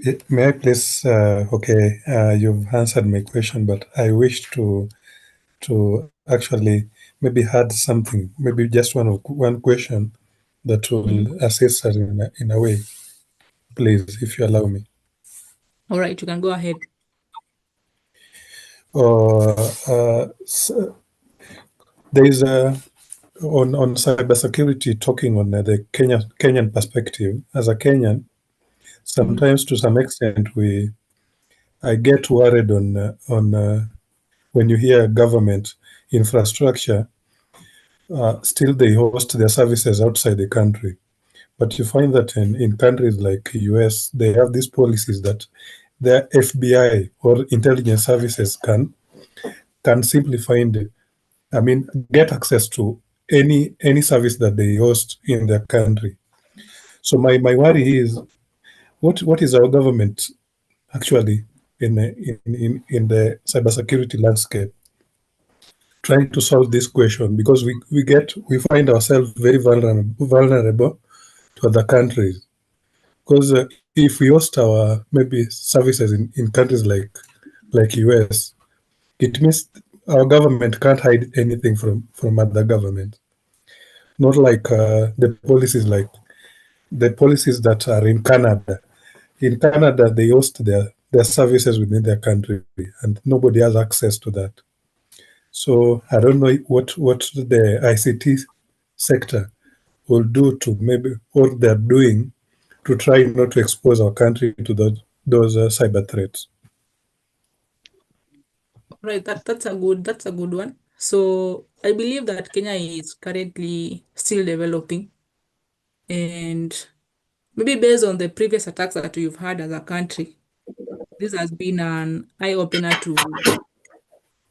please, may I please okay, you've answered my question, but I wish to actually maybe add something, maybe just one question that will assist us in a way, please, if you allow me. All right, you can go ahead. There is on cybersecurity, talking on the Kenyan perspective. As a Kenyan, sometimes to some extent I get worried on when you hear government infrastructure, still they host their services outside the country. But you find that in countries like US, they have these policies that their FBI or intelligence services can simply get access to any service that they host in their country. So my worry is, what is our government actually in the cybersecurity landscape trying to solve this question, because we find ourselves very vulnerable to other countries, because if we host our maybe services in countries like US, it means our government can't hide anything from other governments. Not like the policies that are in Canada. In Canada, they host their services within their country, and nobody has access to that. So I don't know what the ICT sector will do to maybe, or they're doing to try not to expose our country to those cyber threats. Right, that's a good one. So I believe that Kenya is currently still developing, and maybe based on the previous attacks that we've had as a country, this has been an eye-opener to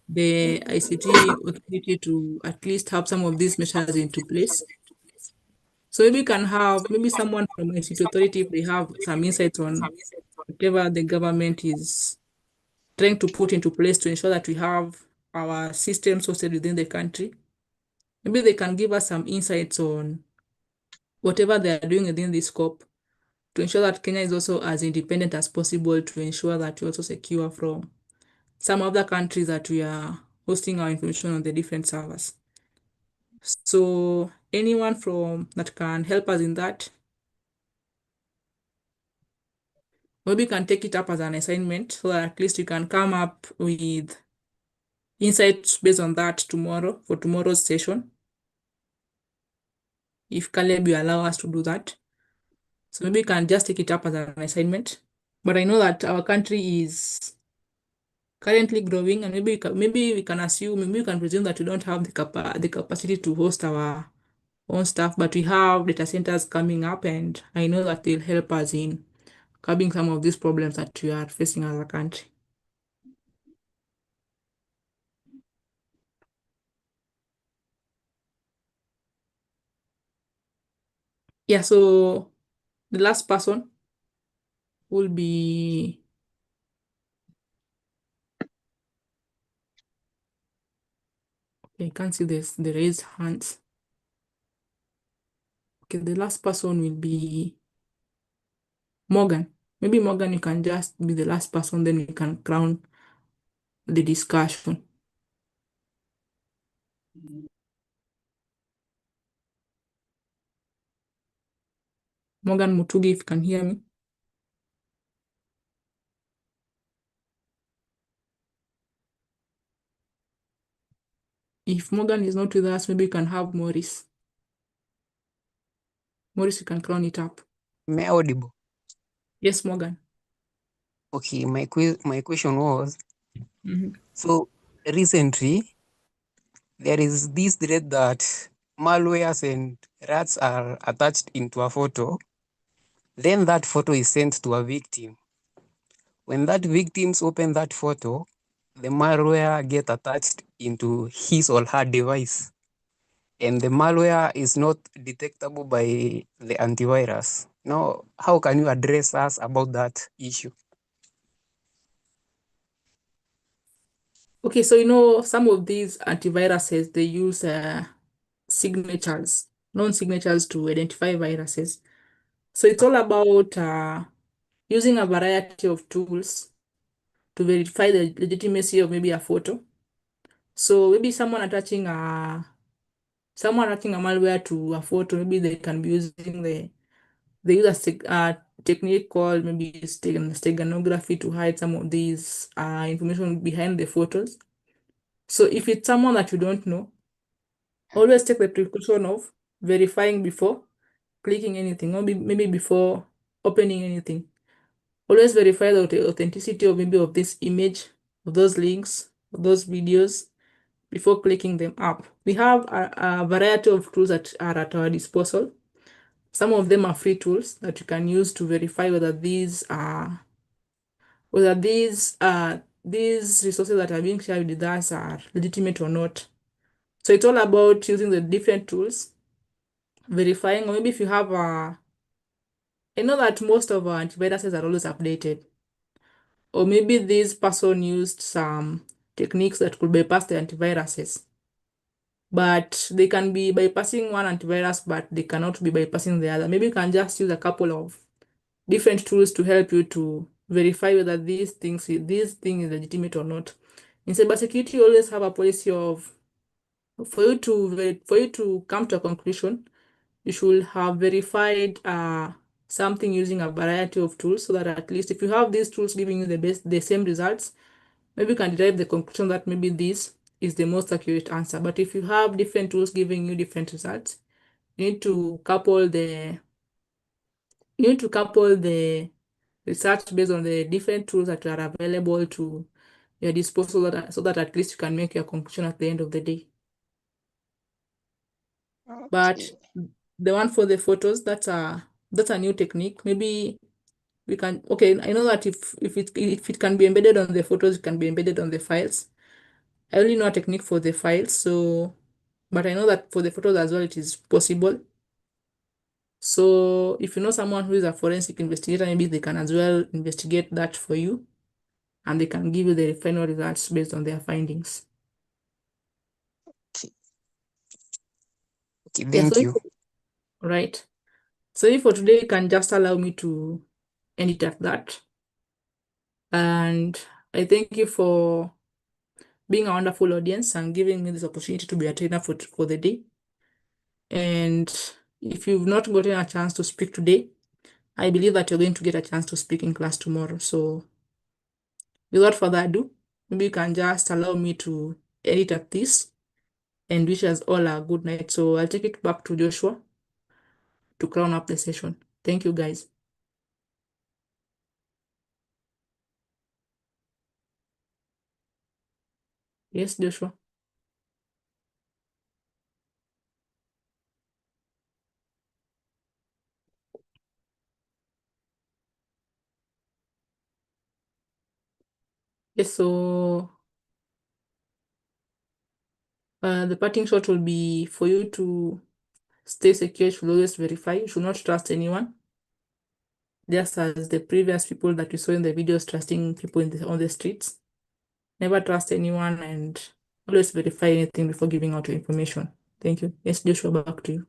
the ICT authority to at least have some of these measures into place. So maybe we can have maybe someone from ICT authority, if they have some insights on whatever the government is trying to put into place to ensure that we have our systems hosted within the country. Maybe they can give us some insights on whatever they are doing within this scope to ensure that Kenya is also as independent as possible, to ensure that we also secure from some other countries that we are hosting our information on the different servers. So anyone from that can help us in that, maybe can take it up as an assignment so that at least you can come up with insights based on that tomorrow for tomorrow's session. if Caleb will allow us to do that. So maybe we can just take it up as an assignment. But I know that our country is currently growing, and maybe we can assume, maybe we can presume that we don't have the capacity to host our own stuff, but we have data centers coming up, and I know that they'll help us in curbing some of these problems that we are facing as a country. Yeah, so the last person will be okay, I can't see this, the raised hands. Okay, the last person will be Morgan. Maybe Morgan, you can just be the last person, then we can crown the discussion. Morgan Mutugi, if you can hear me. If Morgan is not with us, maybe we can have Morris. Morris, you can crown it up. Am I audible? Yes, Morgan. Okay, my question was, Mhm. so recently there is this thread that malwares and rats are attached into a photo, then that photo is sent to a victim. When that victims open that photo, the malware get attached into his or her device, and the malware is not detectable by the antivirus. Now, how can you address us about that issue? Okay, so you know, some of these antiviruses, they use signatures, known signatures to identify viruses. So it's all about using a variety of tools to verify the legitimacy of maybe a photo. So maybe someone attaching a malware to a photo, maybe they can be using they use a technique called maybe steganography to hide some of these information behind the photos. So if it's someone that you don't know, always take the precaution of verifying before clicking anything, or maybe before opening anything. Always verify the authenticity of maybe of this image, of those links, of those videos before clicking them up. We have a variety of tools that are at our disposal. Some of them are free tools that you can use to verify whether these resources that are being shared with us are legitimate or not. So it's all about using the different tools, verifying, or maybe if you have I know that most of our antiviruses are always updated, or maybe this person used some techniques that could bypass the antiviruses, but they can be bypassing one antivirus, but they cannot be bypassing the other. Maybe you can just use a couple of different tools to help you to verify whether this thing is legitimate or not. In cybersecurity, you always have a policy of for you to come to a conclusion, you should have verified something using a variety of tools, so that at least if you have these tools giving you the same results, maybe you can derive the conclusion that maybe this is the most accurate answer. But if you have different tools giving you different results, you need to couple the research based on the different tools that are available to your disposal, so that at least you can make your conclusion at the end of the day. But the one for the photos, that's a new technique. Maybe we can, okay, I know that if it can be embedded on the photos, it can be embedded on the files. I only know a technique for the files, so but I know that for the photos as well it is possible. So if you know someone who is a forensic investigator, maybe they can as well investigate that for you, and they can give you the final results based on their findings. Okay, Yeah, thank you. right. So if for today, you can just allow me to end it at that. And I thank you for being a wonderful audience and giving me this opportunity to be a trainer for the day. And if you've not gotten a chance to speak today, I believe that you're going to get a chance to speak in class tomorrow. So without further ado, maybe you can just allow me to edit at this and wish us all a good night. So I'll take it back to Joshua. to crown up the session. Thank you, guys. Yes, Joshua. Yes, so the parting shot will be for you to stay secure. You should always verify. You should not trust anyone. Just as the previous people that we saw in the videos trusting people on the streets. Never trust anyone and always verify anything before giving out your information. Thank you. Yes, Joshua, back to you.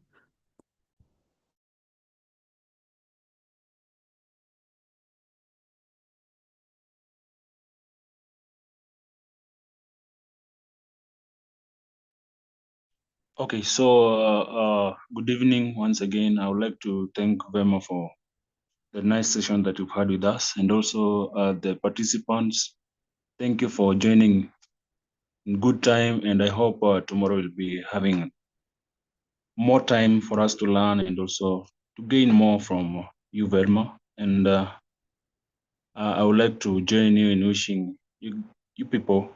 Okay, so good evening once again. I would like to thank Vema for the nice session that you've had with us, and also the participants. Thank you for joining in good time, and I hope tomorrow we'll be having more time for us to learn and also to gain more from you, Velma. And I would like to join you in wishing you people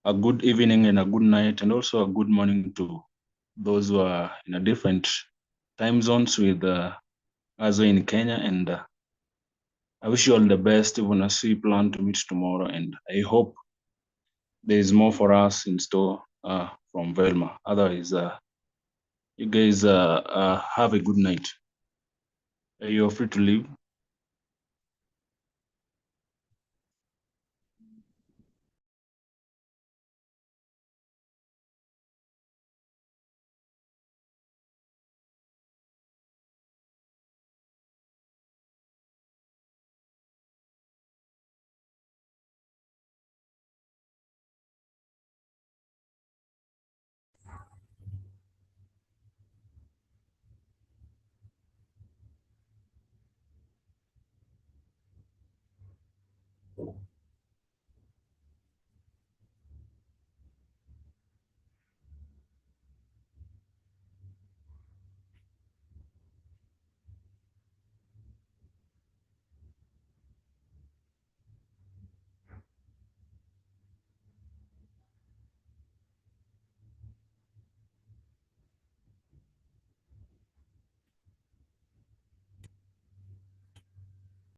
a good evening and a good night, and also a good morning to those who are in a different time zones with us in Kenya. And I wish you all the best, even as we plan to meet tomorrow. And I hope there is more for us in store from Velma. Otherwise, you guys have a good night. You're free to leave.